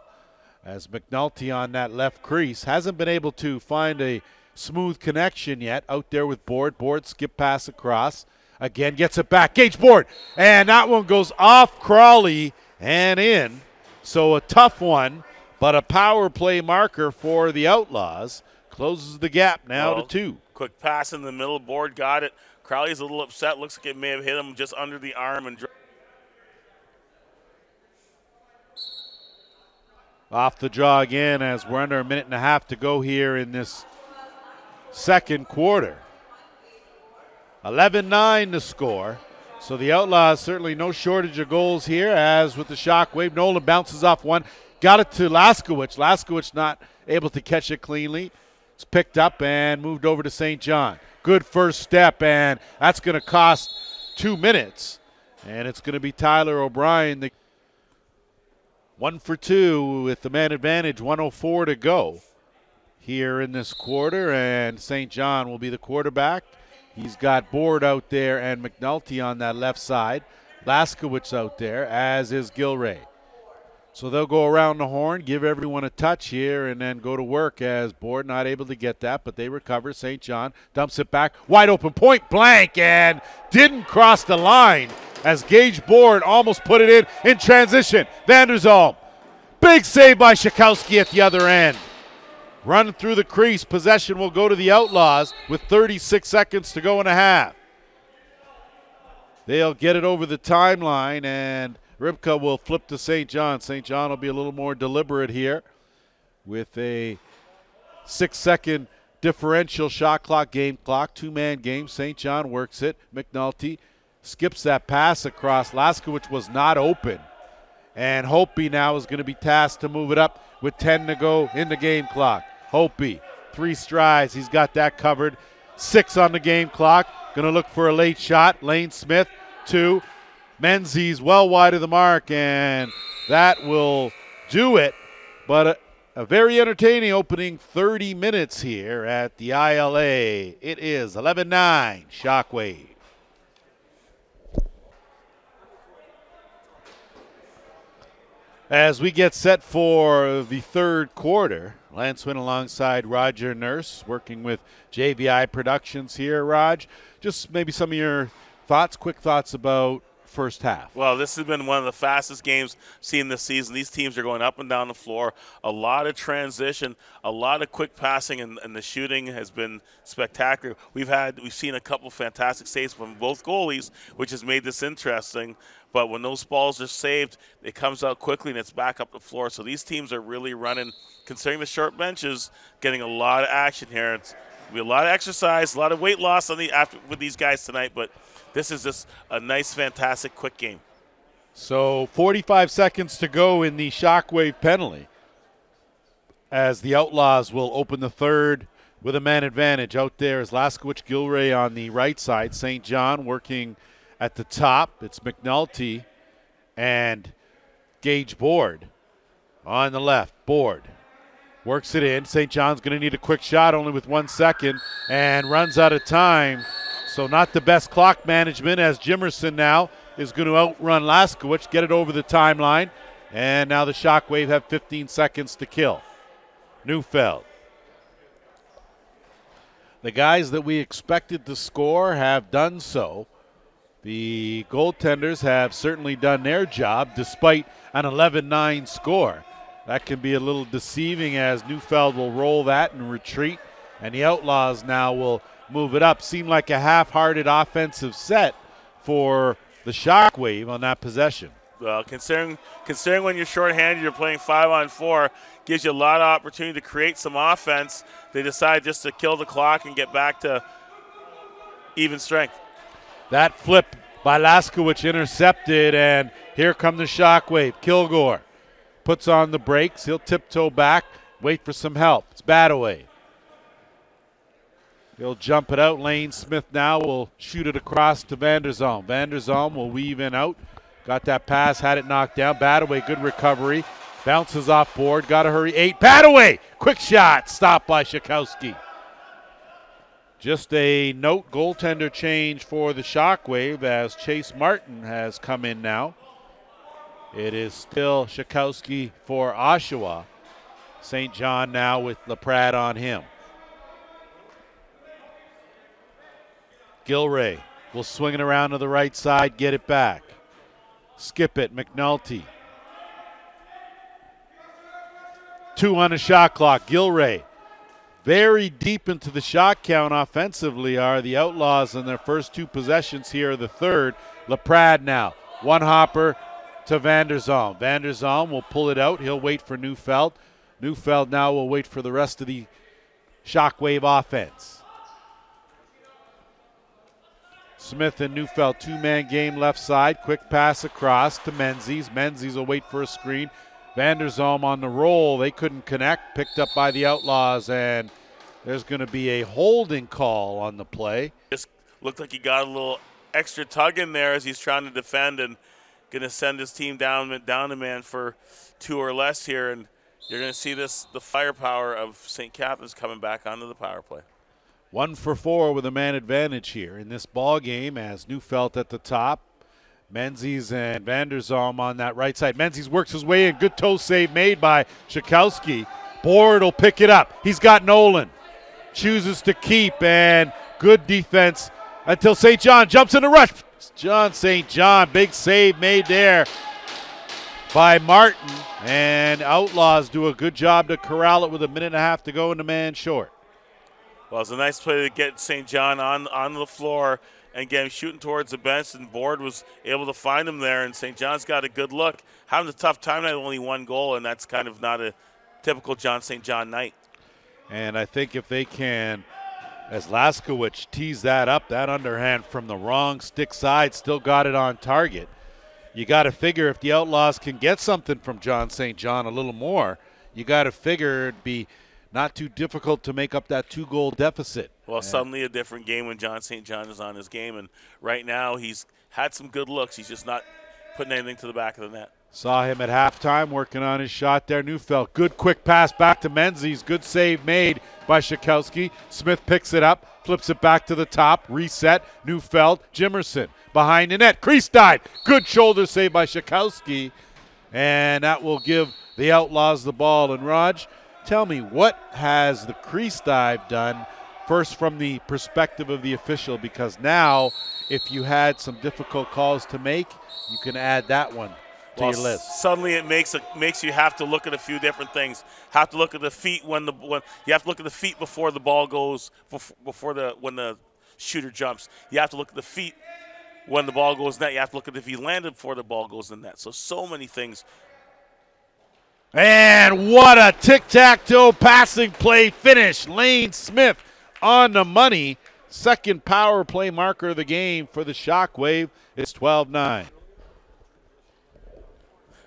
as McNulty on that left crease hasn't been able to find a smooth connection yet out there with Board. Board skip pass across. Again, gets it back. Gage Board. And that one goes off Crawley and in. So a tough one, but a power play marker for the Outlaws. Closes the gap now to 2. Quick pass in the middle. Board got it. Crowley's a little upset. Looks like it may have hit him just under the arm. And off the draw again as we're under a minute and a half to go here in this second quarter. 11-9 the score. So the Outlaws certainly no shortage of goals here as with the Shockwave. Nolan bounces off one. Got it to Laskowicz. Laskowicz not able to catch it cleanly. It's picked up and moved over to St. John. Good first step, and that's going to cost 2 minutes. And it's going to be Tyler O'Brien. 1 for 2 with the man advantage, 1:04 to go here in this quarter. And St. John will be the quarterback. He's got Board out there and McNulty on that left side. Laskowicz out there, as is Gilray. So they'll go around the horn, give everyone a touch here, and then go to work as Board not able to get that, but they recover. St. John dumps it back. Wide open, point blank, and didn't cross the line as Gage Board almost put it in transition. Vanderzalm. Big save by Schakowsky at the other end. Run through the crease. Possession will go to the Outlaws with 36 seconds to go in a half. They'll get it over the timeline, and Rybka will flip to St. John. St. John will be a little more deliberate here with a 6-second differential shot clock, game clock, 2-man game. St. John works it. McNulty skips that pass across. Laskowicz was not open. And Hopi now is going to be tasked to move it up with 10 to go in the game clock. Hopi, 3 strides. He's got that covered. 6 on the game clock. Going to look for a late shot. Lane Smith, 2. Menzies well wide of the mark, and that will do it. But a very entertaining opening 30 minutes here at the ILA. It is 11-9 Shockwave. As we get set for the third quarter, Lance Wynn alongside Roger Nurse, working with JVI Productions here. Raj, just maybe some of your thoughts, quick thoughts about first half. Well, this has been one of the fastest games seen this season. These teams are going up and down the floor. A lot of transition, a lot of quick passing, and the shooting has been spectacular. We've seen a couple fantastic saves from both goalies, which has made this interesting. But when those balls are saved, it comes out quickly and it's back up the floor. So these teams are really running, considering the short benches, getting a lot of action here. It's Be a lot of exercise, a lot of weight loss with these guys tonight, but this is just a nice, fantastic, quick game. So 45 seconds to go in the Shockwave penalty as the Outlaws will open the third with a man advantage. Out there is Laskowicz Gilray on the right side. St. John working at the top. It's McNulty and Gage Board on the left. Board works it in. St. John's going to need a quick shot, only with 1 second, and runs out of time. So not the best clock management, as Jimerson now is going to outrun Laskowicz, get it over the timeline, and now the Shockwave have 15 seconds to kill. Neufeld. The guys that we expected to score have done so. The goaltenders have certainly done their job despite an 11-9 score. That can be a little deceiving as Neufeld will roll that and retreat, and the Outlaws now will move it up. Seemed like a half-hearted offensive set for the Shockwave on that possession. Well, considering when you're shorthanded, you're playing 5-on-4, gives you a lot of opportunity to create some offense. They decide just to kill the clock and get back to even strength. That flip by Laskowicz intercepted, and here come the Shockwave. Kilgore puts on the brakes. He'll tiptoe back, wait for some help. It's Badaway. He'll jump it out. Lane Smith now will shoot it across to Vanderzalm. Vanderzalm will weave in out. Got that pass, had it knocked down. Badaway, good recovery. Bounces off board, got to hurry. 8, Badaway, quick shot, stopped by Shakowski. Just a note, goaltender change for the Shockwave as Chase Martin has come in now. It is still Shakowski for Oshawa. St. John now with LaPrade on him. Gilray will swing it around to the right side, get it back. Skip it, McNulty. 2 on the shot clock. Gilray very deep into the shot count offensively are the Outlaws in their first 2 possessions here, the third. LaPrade now. One hopper to Vanderzalm. Vanderzalm will pull it out. He'll wait for Neufeld. Neufeld now will wait for the rest of the Shockwave offense. Smith and Neufeld, 2-man game left side. Quick pass across to Menzies. Menzies will wait for a screen. Vanderzalm on the roll. They couldn't connect. Picked up by the Outlaws, and there's going to be a holding call on the play. Just looked like he got a little extra tug in there as he's trying to defend and going to send his team down a man for 2 or less here. And you're going to see the firepower of St. Catharines coming back onto the power play. 1 for 4 with a man advantage here in this ball game as Neufeld at the top. Menzies and Vanderzalm on that right side. Menzies works his way in. Good toe save made by Shakowski. Board will pick it up. He's got Nolan. Chooses to keep, and good defense until St. John jumps in the rush. John St. John, big save made there by Martin. And Outlaws do a good job to corral it with 1.5 minutes to go and the man short. Well, it's a nice play to get St. John on the floor and get him shooting towards the bench, and Board was able to find him there, and St. John's got a good look. Having a tough time tonight, only 1 goal, and that's kind of not a typical John St. John night. And I think if they can, as Laskowicz tees that up, that underhand from the wrong stick side, still got it on target. You got to figure if the Outlaws can get something from John St. John a little more, you got to figure it'd be not too difficult to make up that 2-goal deficit. Well, suddenly a different game when John St. John is on his game, and right now he's had some good looks. He's just not putting anything to the back of the net. Saw him at halftime working on his shot there. Neufeld, good quick pass back to Menzies. Good save made by Shakowski. Smith picks it up, flips it back to the top, reset. Neufeld, Jimerson behind the net. Crease dive. Good shoulder save by Shakowski, and that will give the Outlaws the ball. And Raj, tell me, what has the crease dive done, first from the perspective of the official, because now if you had some difficult calls to make, you can add that one to your list. Suddenly it makes you have to look at a few different things. Have to look at the feet when you have to look at the feet before the ball goes, when the shooter jumps. You have to look at the feet when the ball goes in net. You have to look at if he landed before the ball goes in net. So many things. And what a tic-tac-toe passing play finish. Lane Smith on the money. Second power play marker of the game for the Shockwave. It's 12-9.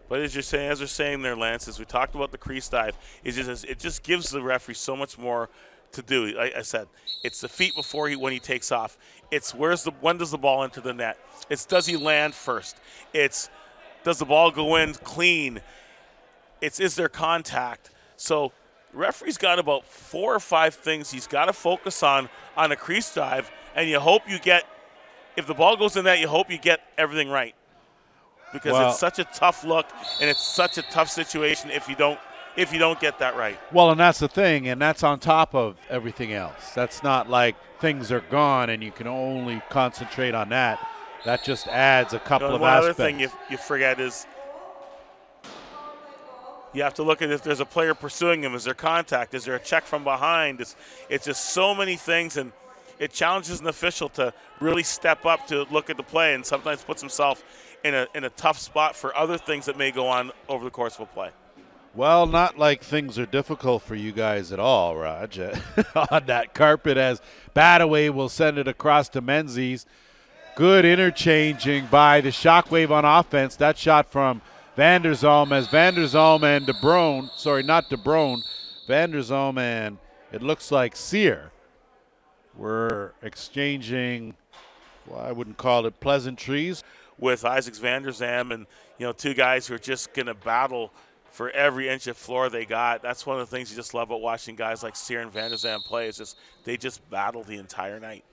But as we're saying there, Lance, as we talked about the crease dive, it just gives the referee so much more to do. Like I said, it's the feet before when he takes off. It's when does the ball enter the net? It's does he land first? It's does the ball go in clean? It's is there contact? So the referee's got about 4 or 5 things he's got to focus on a crease dive, and you hope you get, if the ball goes in that, you hope you get everything right. Because it's such a tough look, and it's such a tough situation if you don't get that right. Well, and that's the thing, and that's on top of everything else. That's not like things are gone and you can only concentrate on that. That just adds a couple of aspects. One other thing you forget is you have to look at if there's a player pursuing him. Is there contact? Is there a check from behind? It's just so many things, and it challenges an official to really step up to look at the play, and sometimes puts himself in a tough spot for other things that may go on over the course of a play. Well, not like things are difficult for you guys at all, Raj, on that carpet, as Badaway will send it across to Menzies. Good interchanging by the Shockwave on offense. That shot from Vanderzalm, as Vanderzalm and DeBrone, sorry, not DeBrone, Vanderzalm and it looks like Sear were exchanging, well, I wouldn't call it pleasantries, with Isaac Vanderzalm and, two guys who are just going to battle for every inch of floor they got. That's one of the things you just love about watching guys like Sear and Vanderzalm play. Is just they just battle the entire night.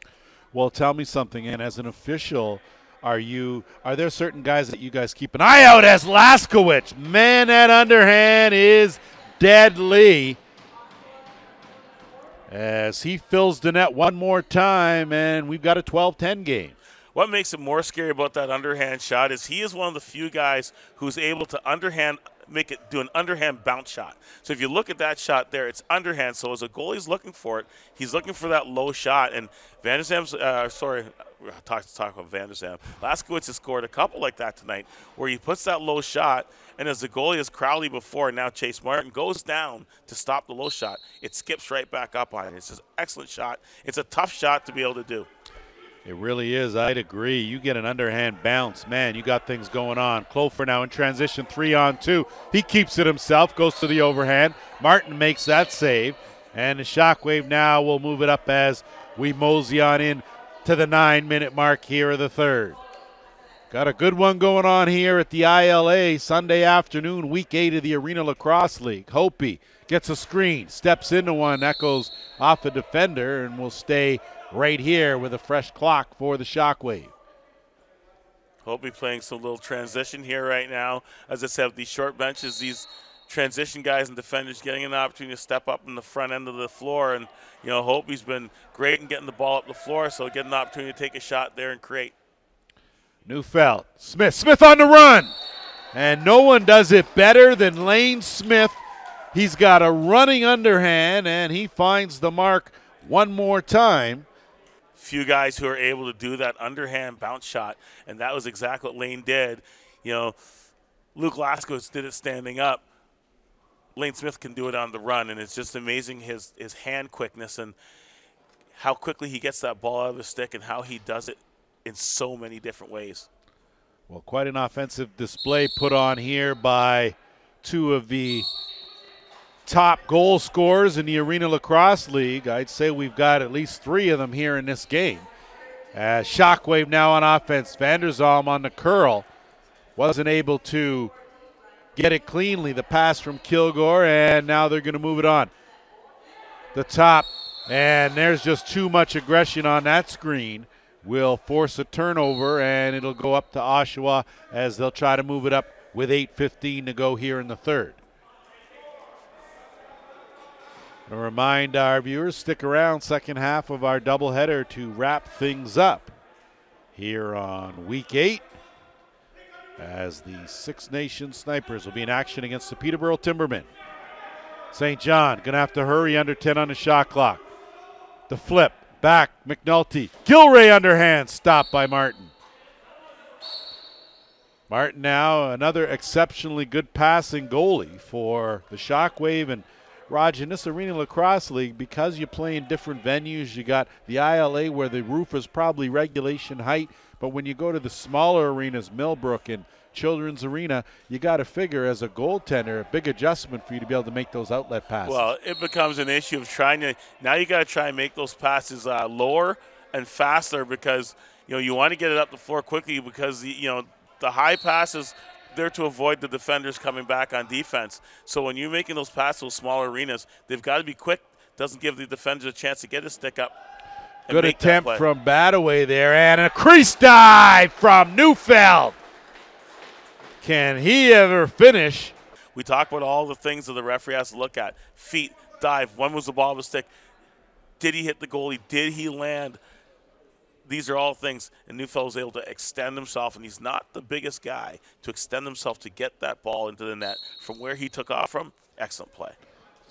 Well, tell me something, and as an official, are there certain guys that you guys keep an eye out as Laskowicz? Man, that underhand is deadly. As he fills the net one more time, and we've got a 12-10 game. What makes it more scary about that underhand shot is he is one of the few guys who's able to do an underhand bounce shot. So if you look at that shot there, it's underhand. So as a goalie's looking for it, he's looking for that low shot. And Vanderzam's, talk about Vanderzam. Laskowicz has scored a couple like that tonight, where he puts that low shot, and as the goalie, as Crowley before, and now Chase Martin goes down to stop the low shot, it skips right back up on it. It's just an excellent shot. It's a tough shot to be able to do. It really is. I'd agree. You get an underhand bounce, man, you got things going on. Clofer now in transition, 3-on-2. He keeps it himself, goes to the overhand. Martin makes that save, and the Shockwave now will move it up as we mosey on in to the 9-minute mark here of the third. Got a good one going on here at the ILA Sunday afternoon, week 8 of the Arena Lacrosse League. Hopi gets a screen, steps into one, that goes off a defender, and will stay right here with a fresh clock for the Shockwave. Hopi playing some little transition here right now. As I said, these short benches, these transition guys and defenders getting an opportunity to step up in the front end of the floor. And, Hopi's been great in getting the ball up the floor, so getting an opportunity to take a shot there and create. Neufeld, Smith on the run. And no one does it better than Lane Smith. He's got a running underhand, and he finds the mark one more time. Few guys who are able to do that underhand bounce shot, and that was exactly what Lane did. Luke Laskowicz did it standing up. Lane Smith can do it on the run, and it's just amazing his hand quickness and how quickly he gets that ball out of the stick and how he does it in so many different ways. Well, quite an offensive display put on here by two of the top goal scorers in the Arena Lacrosse League. I'd say we've got at least 3 of them here in this game. Shockwave now on offense. Vanderzalm on the curl. Wasn't able to get it cleanly. The pass from Kilgore, and now they're going to move it on. The top, and there's just too much aggression on that screen. Will force a turnover, and it'll go up to Oshawa as they'll try to move it up with 8:15 to go here in the third. To remind our viewers, stick around, second half of our doubleheader to wrap things up here on week 8 as the Six Nations Snipers will be in action against the Peterborough Timbermen. St. John going to have to hurry, under 10 on the shot clock. The flip, back, McNulty. Gilray underhand, stopped by Martin. Martin now another exceptionally good passing goalie for the Shockwave, and Raj, in this Arena Lacrosse League, because you play in different venues, you got the ILA where the roof is probably regulation height, but when you go to the smaller arenas, Millbrook and Children's Arena, you got to figure as a goaltender, a big adjustment for you to be able to make those outlet passes. Well, it becomes an issue of trying to – now you got to try and make those passes lower and faster because, you want to get it up the floor quickly because, the high passes – there to avoid the defenders coming back on defense. So when you're making those passes to smaller arenas, they've got to be quick. Doesn't give the defenders a chance to get his stick up. Good attempt from Badaway there, and a crease dive from Neufeld. Can he ever finish? We talk about all the things that the referee has to look at. Feet, dive, when was the ball of the stick? Did he hit the goalie? Did he land? These are all things, and Neufeld was able to extend himself, and he's not the biggest guy to extend himself to get that ball into the net from where he took off from. Excellent play.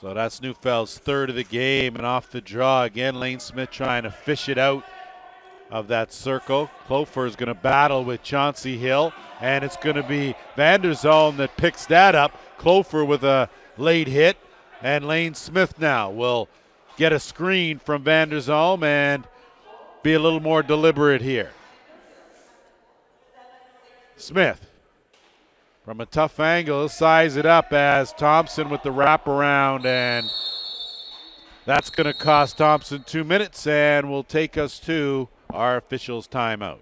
So that's Neufeld's third of the game, and off the draw again, Lane Smith trying to fish it out of that circle. Clofer is going to battle with Chauncey Hill, and it's going to be Vanderzalm that picks that up. Clofer with a late hit, and Lane Smith now will get a screen from Vanderzalm and be a little more deliberate here. Smith from a tough angle, he'll size it up as Thompson with the wraparound, and that's going to cost Thompson 2 minutes and will take us to our officials' timeout.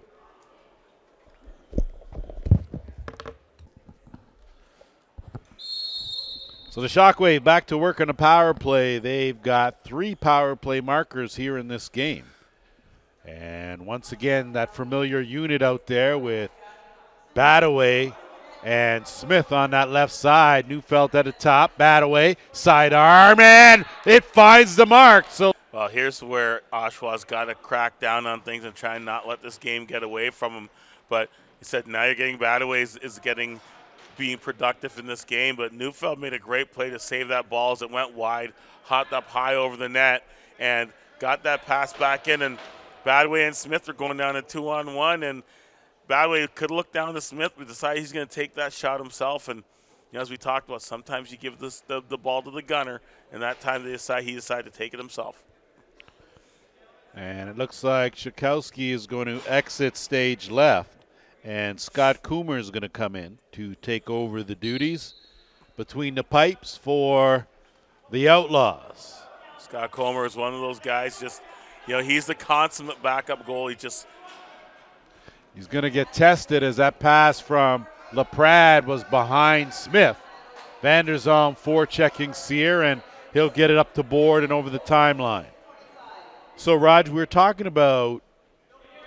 So the Shockwave back to work on a power play. They've got 3 power play markers here in this game. And once again, that familiar unit out there with Badaway and Smith on that left side. Neufeld at the top, Badaway, sidearm, and it finds the mark. So, well, here's where Oshawa's got to crack down on things and try and not let this game get away from him. But he said now you're getting Badaway is being productive in this game. But Neufeld made a great play to save that ball as it went wide, hopped up high over the net, and got that pass back in. And Badaway and Smith are going down a 2-on-1, and Badaway could look down to Smith, but decide he's going to take that shot himself. And as we talked about, sometimes you give the ball to the gunner, and that time he decided to take it himself. And it looks like Shakowski is going to exit stage left, and Scott Coomer is going to come in to take over the duties between the pipes for the Outlaws. Scott Coomer is one of those guys he's the consummate backup goalie. He's going to get tested as that pass from LaPrade was behind Smith. Vanderzalm forechecking Sear, and he'll get it up to board and over the timeline. So, Raj, we were talking about,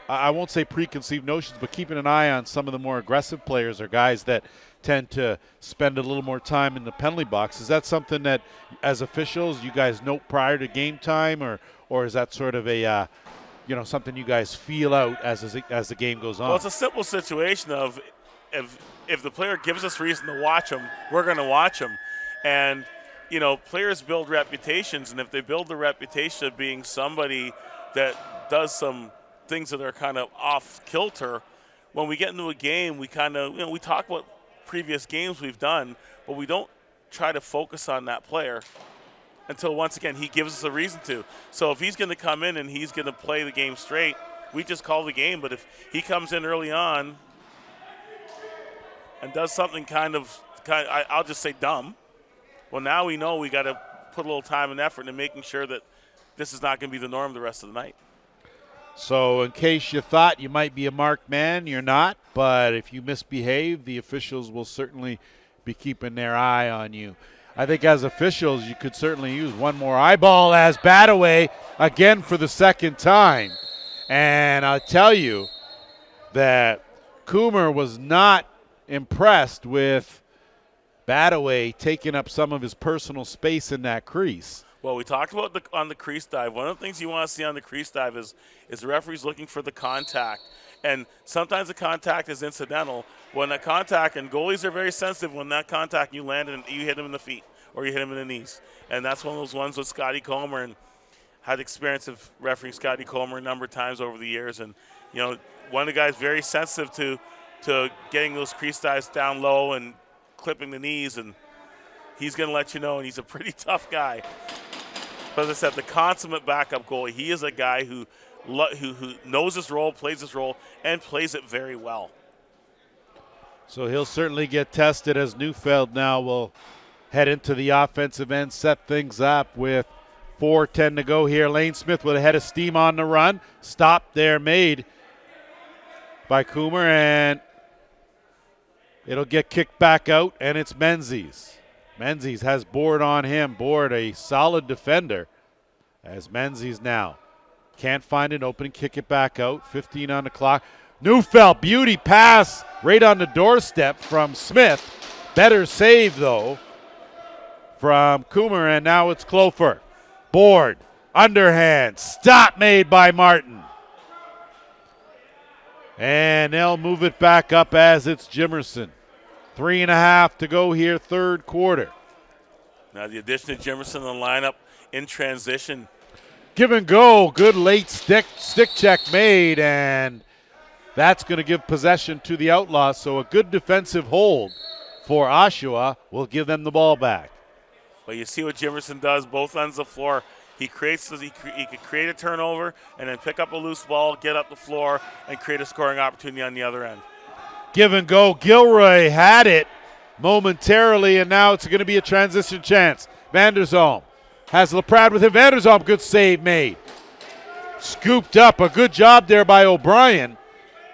I won't say preconceived notions, but keeping an eye on some of the more aggressive players or guys that tend to spend a little more time in the penalty box. Is that something that, as officials, you guys note prior to game time, or is that sort of a something you guys feel out as the game goes on? Well, it's a simple situation of if the player gives us reason to watch him, we're going to watch him. And, players build reputations, and if they build the reputation of being somebody that does some things that are kind of off kilter, when we get into a game, we kind of, we talk about previous games we've done, but we don't try to focus on that player until, once again, he gives us a reason to. So if he's going to come in and he's going to play the game straight, we just call the game. But if he comes in early on and does something I'll just say dumb, well, now we know we got to put a little time and effort into making sure that this is not going to be the norm the rest of the night. So in case you thought you might be a marked man, you're not. But if you misbehave, the officials will certainly be keeping their eye on you. I think as officials, you could certainly use one more eyeball as Badaway again for the second time. And I'll tell you that Coomer was not impressed with Badaway taking up some of his personal space in that crease. Well, we talked about on the crease dive. One of the things you want to see on the crease dive is the referee's looking for the contact. And sometimes the contact is incidental. When that contact, and goalies are very sensitive when that contact, you land and you hit him in the feet or you hit him in the knees. And that's one of those ones with Scotty Comer, and had experience of refereeing Scotty Comer a number of times over the years. And, one of the guys very sensitive to getting those crease dives down low and clipping the knees. And he's going to let you know, and he's a pretty tough guy. But as I said, the consummate backup goalie, he is a guy who knows his role, plays his role, and plays it very well. So he'll certainly get tested as Neufeld now will head into the offensive end, set things up with 4:10 to go here. Lane Smith with a head of steam on the run. Stop there made by Coomer, and it'll get kicked back out, and it's Menzies. Menzies has Board on him. Board, a solid defender, as Menzies now can't find an opening, kick it back out. 15 on the clock. Neufeld, beauty pass right on the doorstep from Smith. Better save, though, from Coomer, and now it's Clofer. Board, underhand, stop made by Martin. And they'll move it back up as it's Jimerson. 3.5 to go here, third quarter. Now the addition of Jimerson in the lineup in transition. Give and go, good late stick check made, and that's going to give possession to the Outlaws. So a good defensive hold for Oshawa will give them the ball back. Well, you see what Jimerson does, both ends of the floor. He could create a turnover and then pick up a loose ball, get up the floor, and create a scoring opportunity on the other end. Give and go. Gilroy had it momentarily, and now it's going to be a transition chance. Vanderzalm has LaPrade with him. Vanderzalm, good save made. Scooped up. A good job there by O'Brien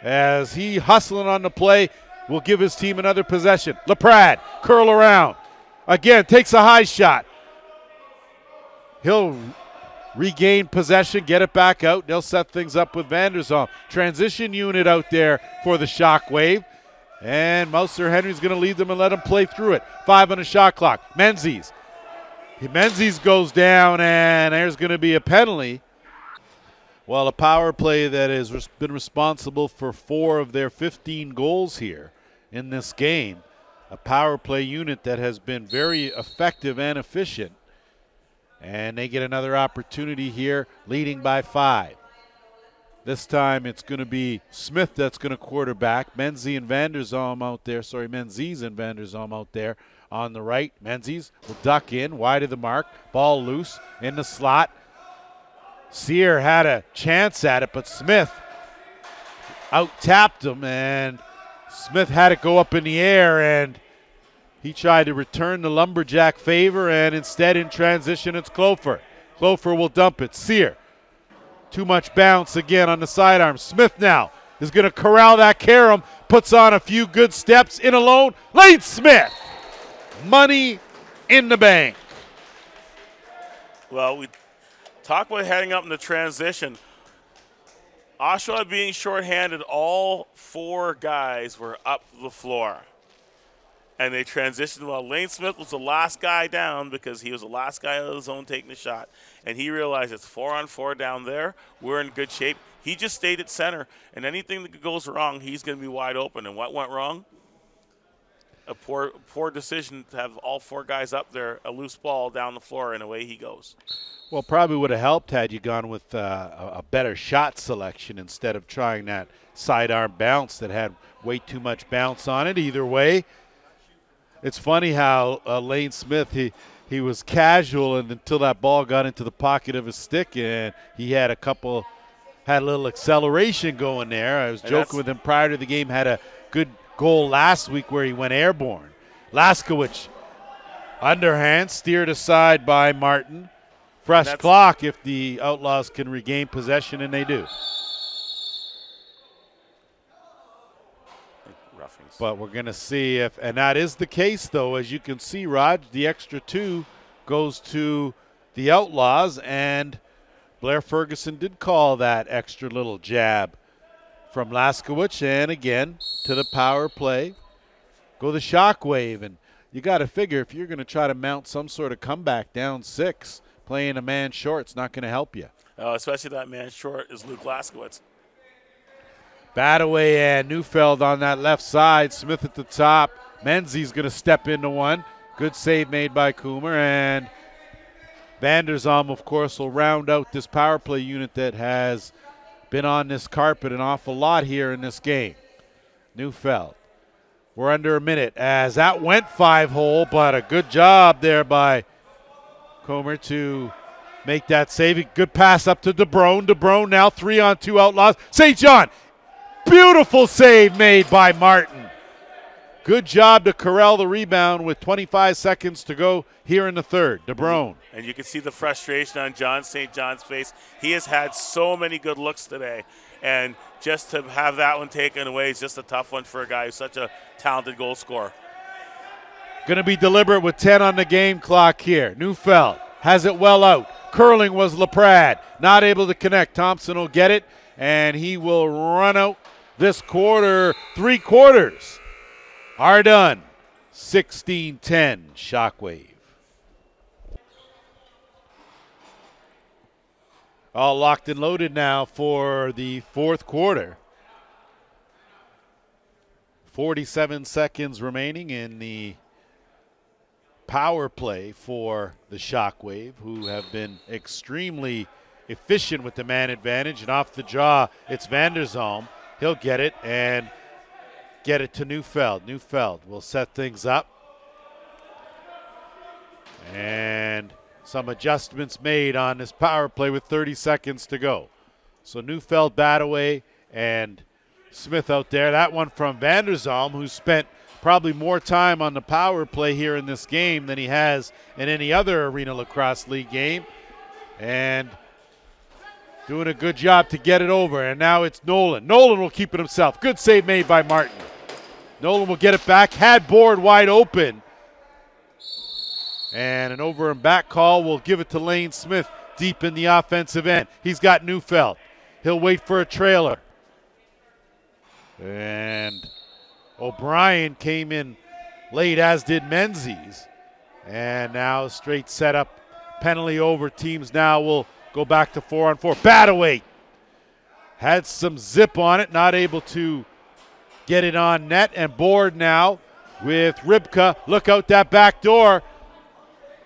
as he hustling on the play will give his team another possession. LaPrade, curl around. Again, takes a high shot. He'll regain possession, get it back out. They'll set things up with Vanderzalm. Transition unit out there for the Shockwave. And Mouser Henry's going to lead them and let them play through it. 5 on the shot clock. Menzies. Menzies goes down, and there's going to be a penalty. Well, a power play that has been responsible for 4 of their 15 goals here in this game. A power play unit that has been very effective and efficient. And they get another opportunity here, leading by 5. This time it's going to be Smith that's going to quarterback. Menzies and Vanderzalm out there on the right. Menzies will duck in, wide of the mark. Ball loose in the slot. Sear had a chance at it, but Smith out-tapped him, and Smith had it go up in the air, and he tried to return the Lumberjack favor, and instead in transition it's Clofer. Clofer will dump it. Sear. Too much bounce again on the sidearm. Smith now is going to corral that carom. Puts on a few good steps in alone. Lane Smith. Money in the bank. Well, we talk about heading up in the transition. Oshawa being shorthanded, all 4 guys were up the floor. And they transitioned well. Lane Smith was the last guy down because he was the last guy out of the zone taking the shot. And he realized it's 4-on-4 down there. We're in good shape. He just stayed at center. And anything that goes wrong, he's going to be wide open. And what went wrong? A poor decision to have all 4 guys up there, a loose ball down the floor, and away he goes. Well, probably would have helped had you gone with a better shot selection instead of trying that sidearm bounce that had way too much bounce on it. Either way, it's funny how Lane Smith, he was casual until that ball got into the pocket of his stick, and he had a little acceleration going there. I was joking with him prior to the game, had a good goal last week where he went airborne. Laskowicz, underhand, steered aside by Martin. Fresh clock if the Outlaws can regain possession, and they do. But we're going to see if, and that is the case, though. As you can see, Rod, the extra 2 goes to the Outlaws, and Blair Ferguson did call that extra little jab from Laskowicz, and again, to the power play, go the Shockwave. And you got to figure if you're going to try to mount some sort of comeback down 6, playing a man short, it's not going to help you. Especially that man short is Luke Laskowicz. Badaway and Neufeld on that left side. Smith at the top. Menzies going to step into one. Good save made by Coomer. And Vanderzalm, of course, will round out this power play unit that has been on this carpet an awful lot here in this game. Neufeld We're under a minute as that went 5-hole, but a good job there by Comer to make that save. Good pass up to DeBrone. DeBrone now 3-on-2 Outlaws. St. John, beautiful save made by Martin. Good job to corral the rebound with 25 seconds to go here in the third. DeBrone. And you can see the frustration on John St. John's face. He has had so many good looks today. And just to have that one taken away is just a tough one for a guy who's such a talented goal scorer. Going to be deliberate with 10 on the game clock here. Neufeld has it well out. Curling was LaPrade. Not able to connect. Thompson will get it, and he will run out this quarter. 3 quarters are done. 16-10 Shockwave. All locked and loaded now for the fourth quarter. 47 seconds remaining in the power play for the Shockwave, who have been extremely efficient with the man advantage. And off the draw, it's Vanderzalm. He'll get it and get it to Neufeld. Neufeld will set things up. And some adjustments made on this power play with 30 seconds to go. So Neufeld, Badaway, and Smith out there. That one from Vanderzalm, who spent probably more time on the power play here in this game than he has in any other Arena Lacrosse League game. And doing a good job to get it over. And now it's Nolan. Nolan will keep it himself. Good save made by Martin. Nolan will get it back. Had Board wide open. And an over and back call will give it to Lane Smith deep in the offensive end. He's got Neufeld. He'll wait for a trailer. And O'Brien came in late, as did Menzies. And now straight setup, penalty over. Teams now will go back to 4-on-4. Badaway had some zip on it, not able to get it on net. And Board now with Ribka. Look out that back door.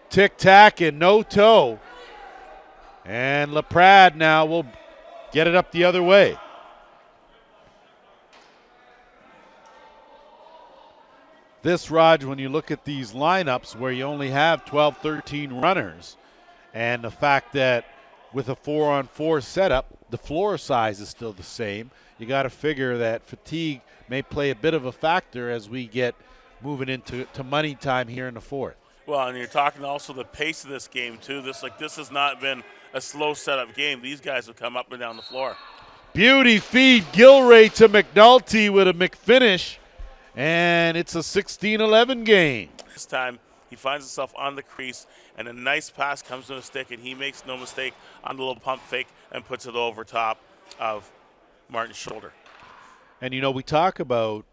Tic-tac and no toe. And LaPrade now will get it up the other way. This, Raj, when you look at these lineups where you only have 12, 13 runners, and the fact that with a 4-on-4 setup, the floor size is still the same, you got to figure that fatigue may play a bit of a factor as we get moving into money time here in the fourth. Well, and you're talking also the pace of this game, too. This has not been a slow setup game. These guys have come up and down the floor. Beauty feed, Gilray to McNulty with a McFinish, and it's a 16-11 game. This time, he finds himself on the crease, and a nice pass comes to the stick, and he makes no mistake on the little pump fake and puts it over top of Martin's shoulder. And, you know, we talk about,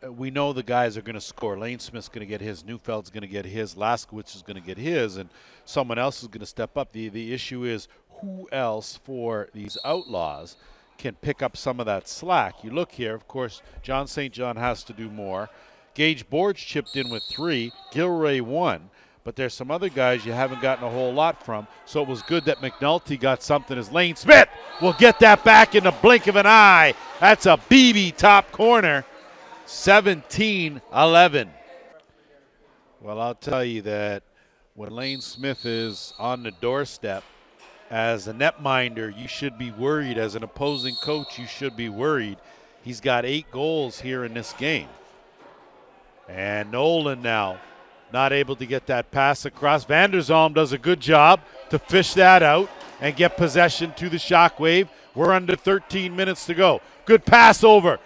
we know the guys are going to score. Lane Smith's going to get his, Neufeld's going to get his, Laskowitz is going to get his, and someone else is going to step up. The issue is who else for these Outlaws can pick up some of that slack. You look here, of course, John St. John has to do more. Gage Boards chipped in with 3, Gilray 1. But there's some other guys you haven't gotten a whole lot from. So it was good that McNulty got something as Lane Smith will get that back in the blink of an eye. That's a BB top corner. 17-11. Well, I'll tell you that when Lane Smith is on the doorstep, as a netminder, you should be worried. As an opposing coach, you should be worried. He's got 8 goals here in this game. And Nolan now not able to get that pass across. Vanderzalm does a good job to fish that out and get possession to the Shockwave. We're under 13 minutes to go. Good pass over.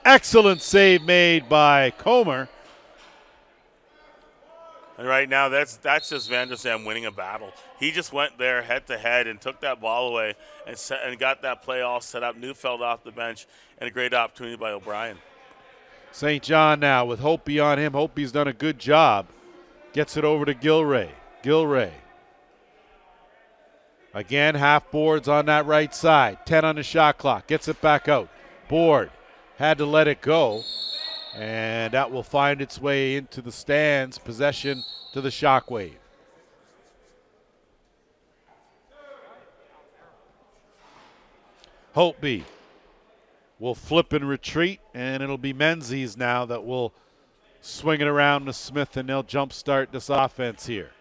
Excellent save made by Comer. And right now, that's just Vanderzalm winning a battle. He just went there head-to-head and took that ball away and got that play all set up. Neufeld off the bench, and a great opportunity by O'Brien. St. John now with Hopi on him. Hopi's done a good job. Gets it over to Gilray. Gilray. Again, half boards on that right side. 10 on the shot clock. Gets it back out. Board had to let it go. And that will find its way into the stands. Possession to the Shockwave. Hopi will flip and retreat. And it'll be Menzies now that will swing it around to Smith, and they'll jumpstart this offense here.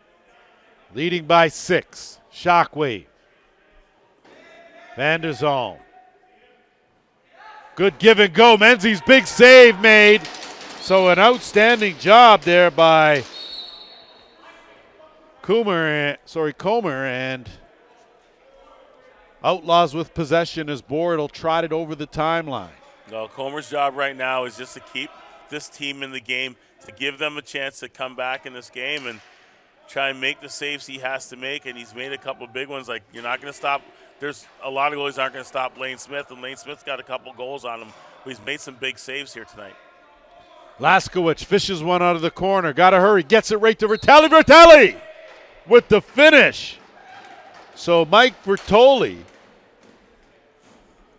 Leading by 6, Shockwave. Van der Zalm. Good give and go. Menzies, big save made. So an outstanding job there by Comer, and Outlaws with possession as Board will trot it over the timeline. No, Comer's job right now is just to keep this team in the game, to give them a chance to come back in this game and try and make the saves he has to make, and he's made a couple big ones. Like, you're not going to stop. There's a lot of goalies aren't going to stop Lane Smith, and Lane Smith's got a couple goals on him, but he's made some big saves here tonight. Laskowicz fishes one out of the corner. Got to hurry. Gets it right to Vertelli. Vertelli with the finish. So Mike Vertoli,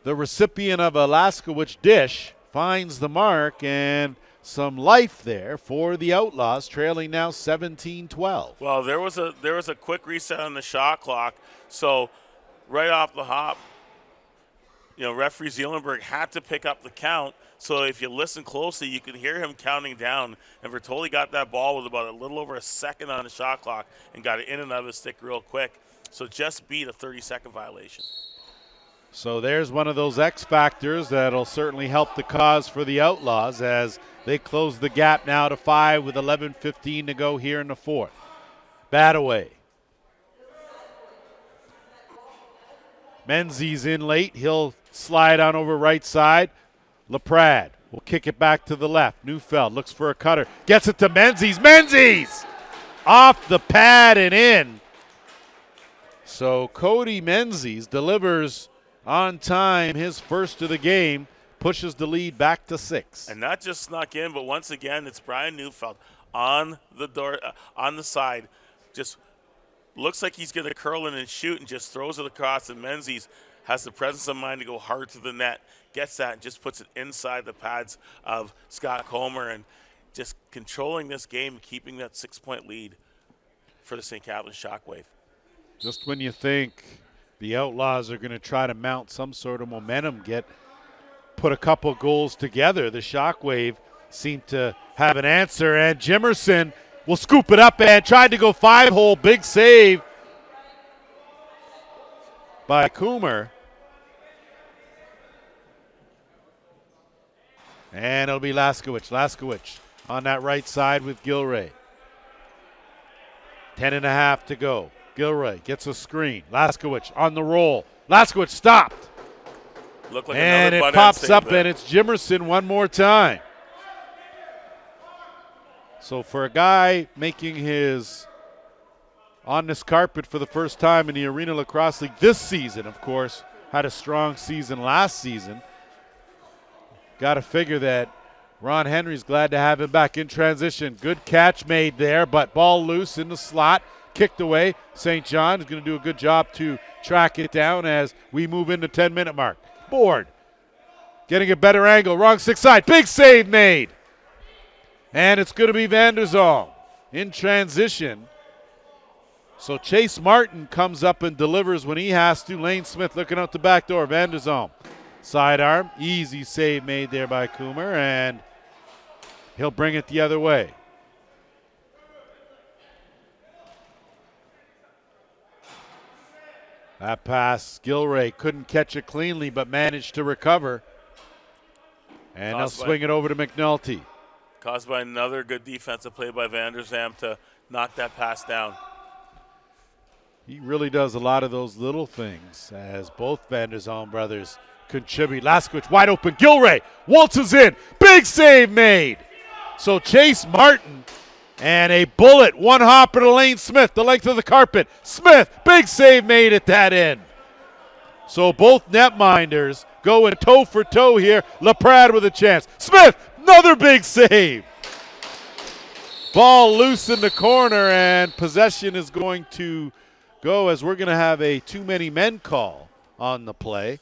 the recipient of a Laskowicz dish, finds the mark, and some life there for the Outlaws, trailing now 17-12. Well, there was a quick reset on the shot clock, so right off the hop, referee Zielenberg had to pick up the count. So if you listen closely, you can hear him counting down. And Vertoli got that ball with about a little over a second on the shot clock and got it in and out of his stick real quick. So just beat a 30-second violation. So there's one of those X factors that'll certainly help the cause for the Outlaws as they close the gap now to 5 with 11:15 to go here in the fourth. Bataway. Menzies in late. He'll slide on over right side. LaPrade will kick it back to the left. Neufeld looks for a cutter. Gets it to Menzies. Menzies! Off the pad and in. So Cody Menzies delivers on time his first of the game, pushes the lead back to 6. And that just snuck in, but once again, it's Brian Neufeld on the door, on the side. Just looks like he's going to curl in and shoot and just throws it across, and Menzies has the presence of mind to go hard to the net, gets that and just puts it inside the pads of Scott Comer, and just controlling this game, keeping that 6-point lead for the St. Catharines Shockwave. Just when you think the Outlaws are going to try to mount some sort of momentum, put a couple goals together, the Shockwave seem to have an answer, and Jimerson will scoop it up and tried to go 5-hole. Big save by Coomer. And it'll be Laskowicz. Laskowicz on that right side with Gilray. 10.5 to go. Gilray gets a screen. Laskowicz on the roll. Laskowicz stopped. Looked like and it pops up, and it's Jimerson one more time. So for a guy making his on this carpet for the first time in the Arena Lacrosse League this season, of course, had a strong season last season. Got to figure that Ron Henry's glad to have him back in transition. Good catch made there, but ball loose in the slot. Kicked away. St. John is going to do a good job to track it down as we move into 10-minute mark. Board. Getting a better angle. Wrong stick side. Big save made. And it's going to be Van der Zalm in transition. So Chase Martin comes up and delivers when he has to. Lane Smith looking out the back door. Van der Zalm. Sidearm. Easy save made there by Coomer, and he'll bring it the other way. That pass, Gilray couldn't catch it cleanly but managed to recover. And they'll swing it over to McNulty. Caused by another good defensive play by Van der Zalm to knock that pass down. He really does a lot of those little things as both Van der Zalm brothers contribute. Laskowicz wide open. Gilray waltzes in. Big save made. So Chase Martin and a bullet. One hopper to Lane Smith, the length of the carpet. Smith, big save made at that end. So both netminders going toe for toe here. LaPrade with a chance. Smith, another big save. Ball loose in the corner, and possession is going to go as we're going to have a too many men call on the play.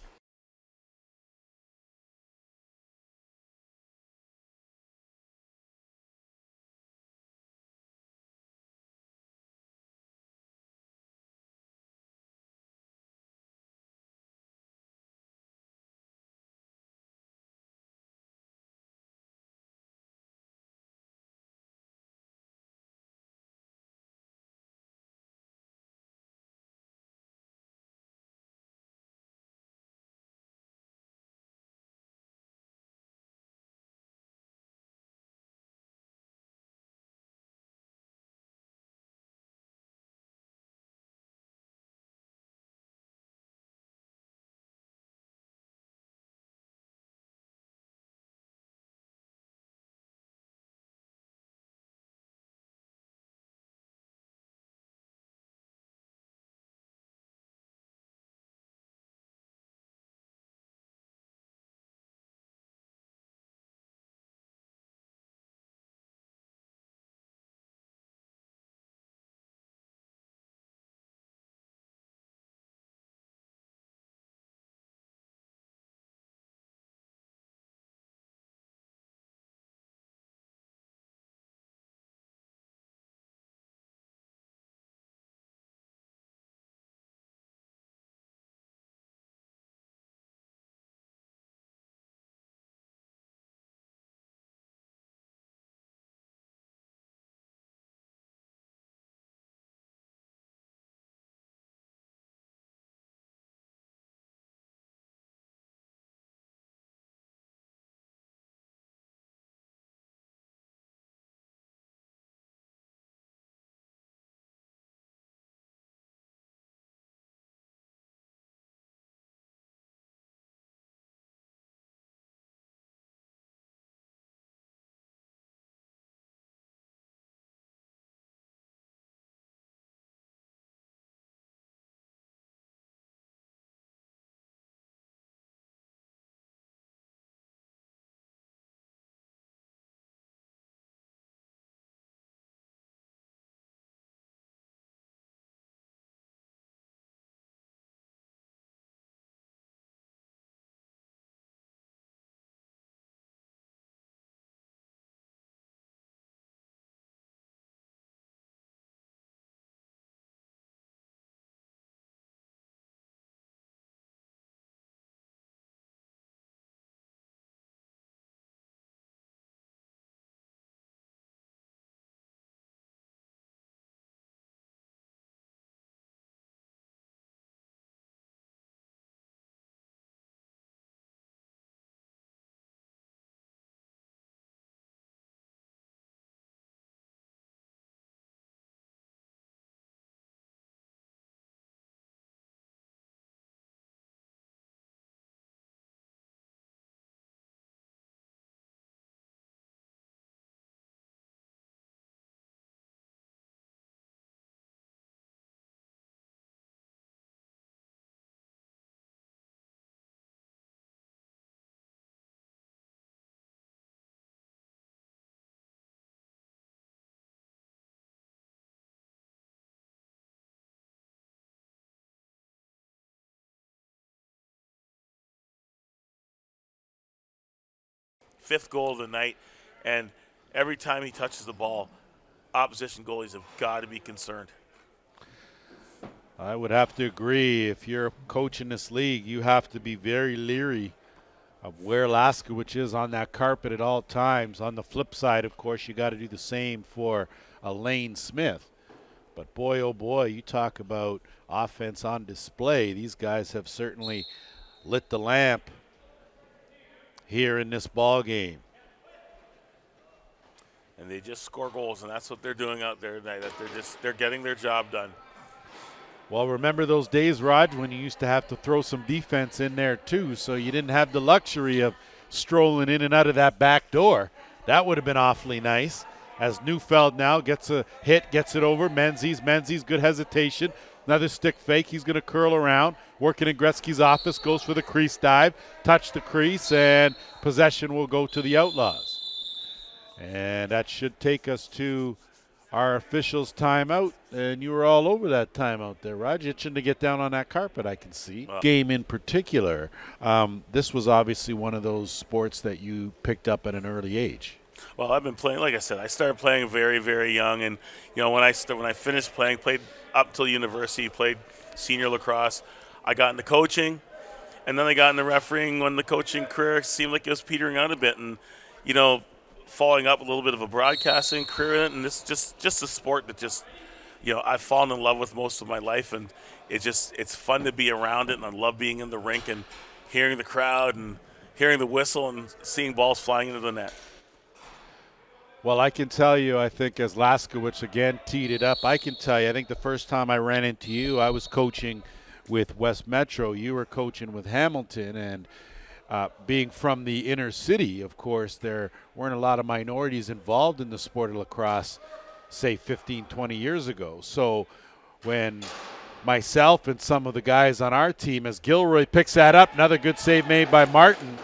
fifth goal of the night, and every time he touches the ball, opposition goalies have got to be concerned. I would have to agree. If you're a coach in this league, you have to be very leery of where Laskowicz is on that carpet at all times. On the flip side, of course, you got to do the same for Lane Smith. But boy, oh boy, you talk about offense on display. These guys have certainly lit the lamp here in this ball game. And they just score goals, and that's what they're doing out there tonight. They're getting their job done. Well, remember those days, Rod, when you used to have to throw some defense in there too, so you didn't have the luxury of strolling in and out of that back door. That would have been awfully nice. As Neufeld now gets a hit, gets it over. Menzies, good hesitation. Another stick fake. He's going to curl around. Working in Gretzky's office, goes for the crease dive. Touch the crease, and possession will go to the Outlaws. And that should take us to our officials' timeout. And you were all over that timeout there, Rod. Itching to get down on that carpet, I can see. Game in particular, this was obviously one of those sports that you picked up at an early age. Well, I've been playing, like I said, I started playing very, very young. And, when I finished playing, played up till university, played senior lacrosse. I got into coaching, and then I got into refereeing when the coaching career seemed like it was petering out a bit. And, following up a little bit of a broadcasting career in it, and this just a sport that just, I've fallen in love with most of my life, and it's fun to be around it, and I love being in the rink and hearing the crowd and hearing the whistle and seeing balls flying into the net. Well, I can tell you, I think as Laskowicz again teed it up, I can tell you, I think the first time I ran into you, I was coaching with West Metro. You were coaching with Hamilton, and being from the inner city, of course, there weren't a lot of minorities involved in the sport of lacrosse, say 15, 20 years ago. So when myself and some of the guys on our team, as Gilroy picks that up, another good save made by Martin,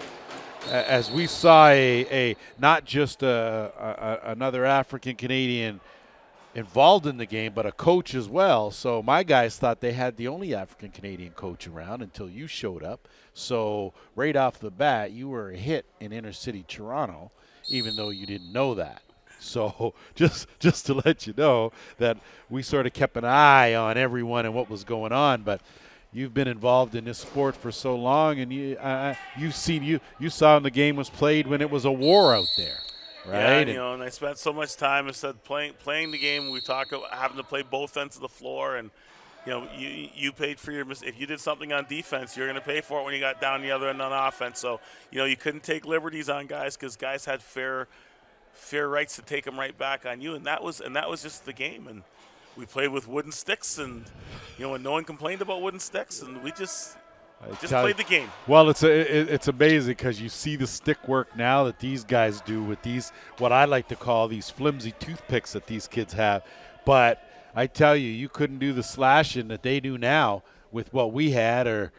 as we saw a not just another African-Canadian involved in the game, but a coach as well. So my guys thought they had the only African-Canadian coach around until you showed up. So right off the bat, you were a hit in inner city Toronto, even though you didn't know that. So just to let you know that we sort of kept an eye on everyone and what was going on. But you've been involved in this sport for so long, and you saw when the game was played when it was a war out there. Right. Yeah, and I spent so much time instead of playing the game. We talk about having to play both ends of the floor, and you paid for your if you did something on defense, you're going to pay for it when you got down the other end on offense. So you couldn't take liberties on guys because guys had fair rights to take them right back on you, and that was just the game. And we played with wooden sticks, and and no one complained about wooden sticks, and we just played the game. Well, it's amazing because you see the stick work now that these guys do with these, what I like to call these flimsy toothpicks that these kids have. But I tell you, you couldn't do the slashing that they do now with what we had, or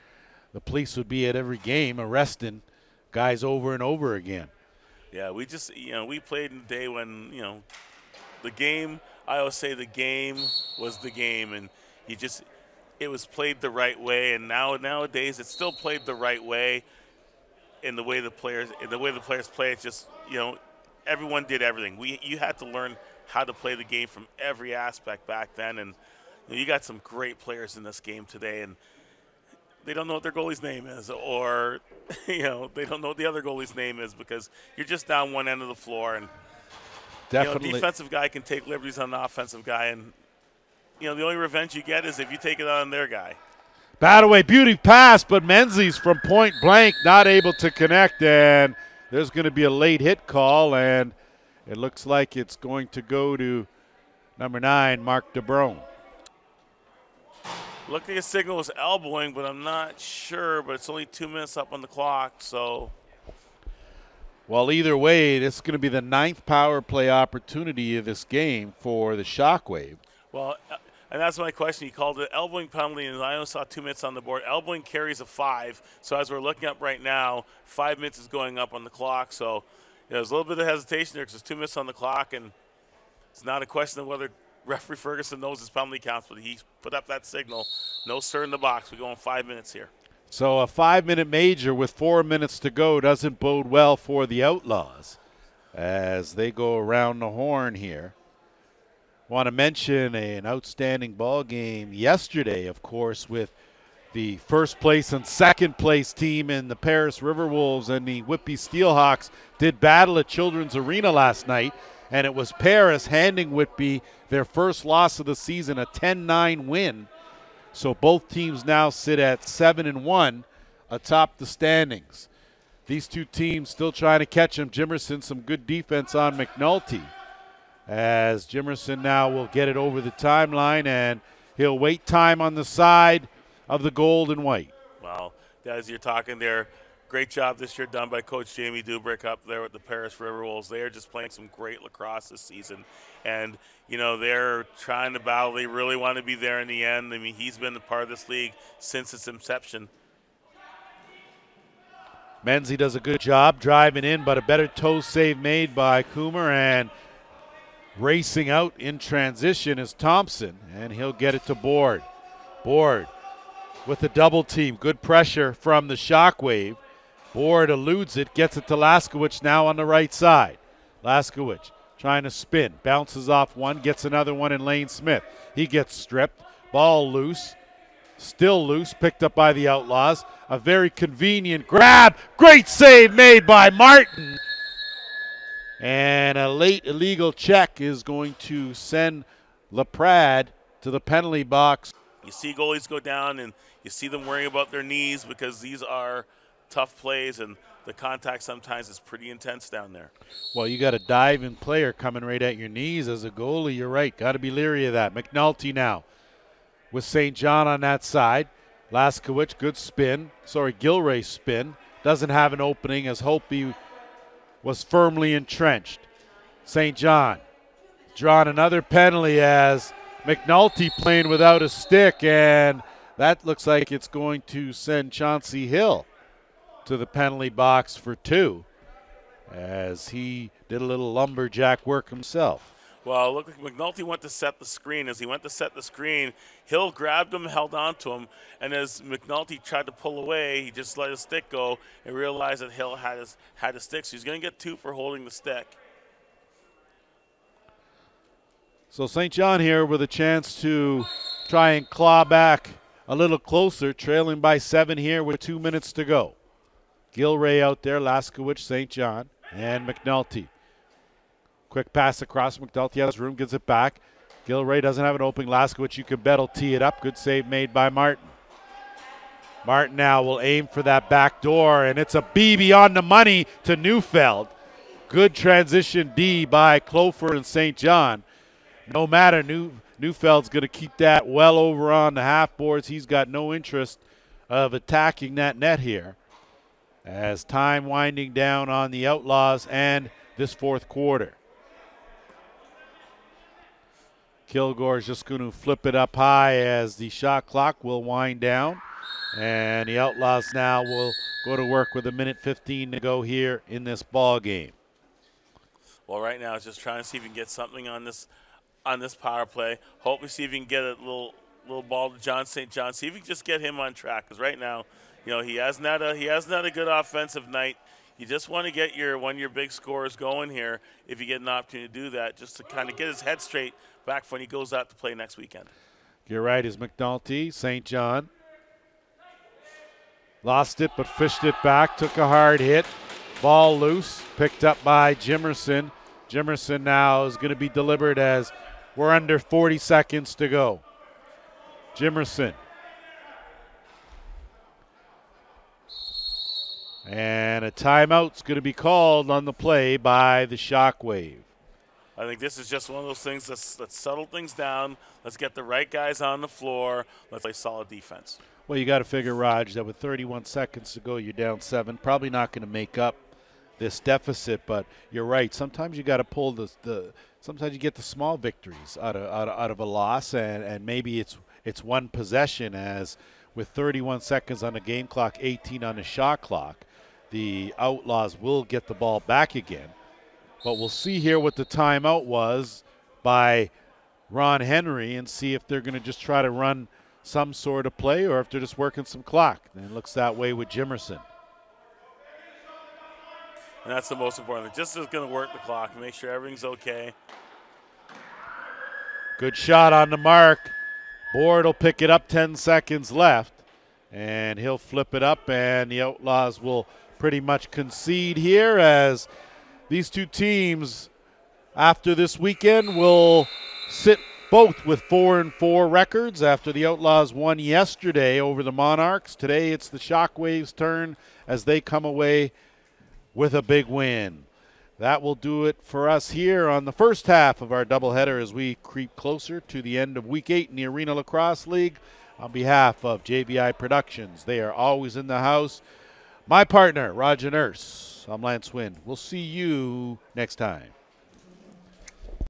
the police would be at every game arresting guys over and over again. Yeah, we just, we played in the day when, the game, I always say the game was the game, and it was played the right way, and nowadays it's still played the right way. In the way the players play, it's just everyone did everything. You had to learn how to play the game from every aspect back then, and you got some great players in this game today, and they don't know what their goalie's name is, or they don't know what the other goalie's name is because you're just down one end of the floor, and definitely defensive guy can take liberties on the offensive guy, and the only revenge you get is if you take it on their guy. Bataway, beauty pass, but Menzies from point blank not able to connect, and there's going to be a late hit call, and it looks like it's going to go to number 9, Mark DeBrone. Looked like a signal was elbowing, but I'm not sure, but it's only 2 minutes up on the clock, so. Well, either way, this is going to be the 9th power play opportunity of this game for the Shockwave. Well, and that's my question. He called it elbowing penalty, and I only saw 2 minutes on the board. Elbowing carries a 5, so as we're looking up right now, 5 minutes is going up on the clock. So there's a little bit of hesitation there because there's 2 minutes on the clock, and it's not a question of whether referee Ferguson knows his penalty counts, but he put up that signal. No sir in the box. We go in 5 minutes here. So a 5-minute major with 4 minutes to go doesn't bode well for the Outlaws as they go around the horn here. Want to mention an outstanding ball game yesterday, of course, with the first place and second place team in the Paris Riverwolves and the Whitby Steelhawks did battle at Children's Arena last night, and it was Paris handing Whitby their first loss of the season, a 10-9 win. So both teams now sit at 7-1 atop the standings. These two teams still trying to catch them. Jimerson, some good defense on McNulty, as Jimerson now will get it over the timeline, and he'll wait time on the side of the gold and white. Well, as you're talking there, great job this year done by Coach Jamie Dubrick up there with the Paris Riverwolves. They are just playing some great lacrosse this season. And, you know, they're trying to battle. They really want to be there in the end. I mean, he's been a part of this league since its inception. Menzie does a good job driving in, but a better toe save made by Coomer, and racing out in transition is Thompson, and he'll get it to Board. Board with the double team. Good pressure from the Shockwave. Board eludes it, gets it to Laskowicz now on the right side. Laskowicz trying to spin, bounces off one, gets another one in Lane Smith. He gets stripped, ball loose, still loose, picked up by the Outlaws. A very convenient grab, great save made by Martin. And a late illegal check is going to send LaPrade to the penalty box. You see goalies go down and you see them worrying about their knees because these are tough plays and the contact sometimes is pretty intense down there. Well, you got a diving player coming right at your knees as a goalie. You're right. Got to be leery of that. McNulty now with St. John on that side. Laskowicz, good spin. Gilray spin. Doesn't have an opening as Holtby was firmly entrenched. St. John drawing another penalty as McNulty playing without a stick, and that looks like it's going to send Chauncey Hill to the penalty box for 2 as he did a little lumberjack work himself. Well, it looked like McNulty went to set the screen. As he went to set the screen, Hill grabbed him, held on to him, and as McNulty tried to pull away, he just let his stick go and realized that Hill had his stick, so he's going to get 2 for holding the stick. So St. John here with a chance to try and claw back a little closer, trailing by 7 here with 2 minutes to go. Gilray out there, Laskowicz, St. John, and McNulty. Quick pass across. McNulty has room, gets it back. Gilray doesn't have an opening. Laskowicz, you can bet, will tee it up. Good save made by Martin. Martin now will aim for that back door, and it's a B beyond the money to Neufeld. Good transition D by Clofer and St. John. No matter, Neufeld's going to keep that well over on the half boards. He's got no interest of attacking that net here. As time winding down on the Outlaws and this fourth quarter. Kilgore's just going to flip it up high as the shot clock will wind down. And the Outlaws now will go to work with 1:15 to go here in this ball game. Well, right now it's just trying to see if you can get something on this power play. Hope we see if you can get a little ball to John St. John. See if you can just get him on track, because right now, you know, he hasn't had a good offensive night. You just want to get one of your big scorers going here if you get an opportunity to do that, just to kind of get his head straight back when he goes out to play next weekend. You're right, is McNulty. St. John lost it but fished it back, took a hard hit. Ball loose, picked up by Jimerson. Jimerson now is going to be delivered as we're under 40 seconds to go. Jimerson. And a timeout's going to be called on the play by the Shockwave. I think this is just one of those things let's settle things down. Let's get the right guys on the floor. Let's play solid defense. Well, you got to figure, Raj, that with 31 seconds to go, you're down 7. Probably not going to make up this deficit, but you're right. Sometimes you got to pull sometimes you get the small victories out of a loss, and maybe it's one possession, as with 31 seconds on the game clock, 18 on the shot clock, the Outlaws will get the ball back again. But we'll see here what the timeout was by Ron Henry and see if they're going to just try to run some sort of play or if they're just working some clock. And it looks that way with Jimerson. And that's the most important thing. Just is going to work the clock, make sure everything's okay. Good shot on the mark. Board will pick it up, 10 seconds left. And he'll flip it up, and the Outlaws will pretty much concede here as these two teams after this weekend will sit both with 4-4 records after the Outlaws won yesterday over the Monarchs. Today it's the Shockwave's turn as they come away with a big win. That will do it for us here on the first half of our doubleheader as we creep closer to the end of Week 8 in the Arena Lacrosse League. On behalf of JVI Productions, they are always in the house. My partner, Roger Nurse, I'm Lance Wynn. We'll see you next time.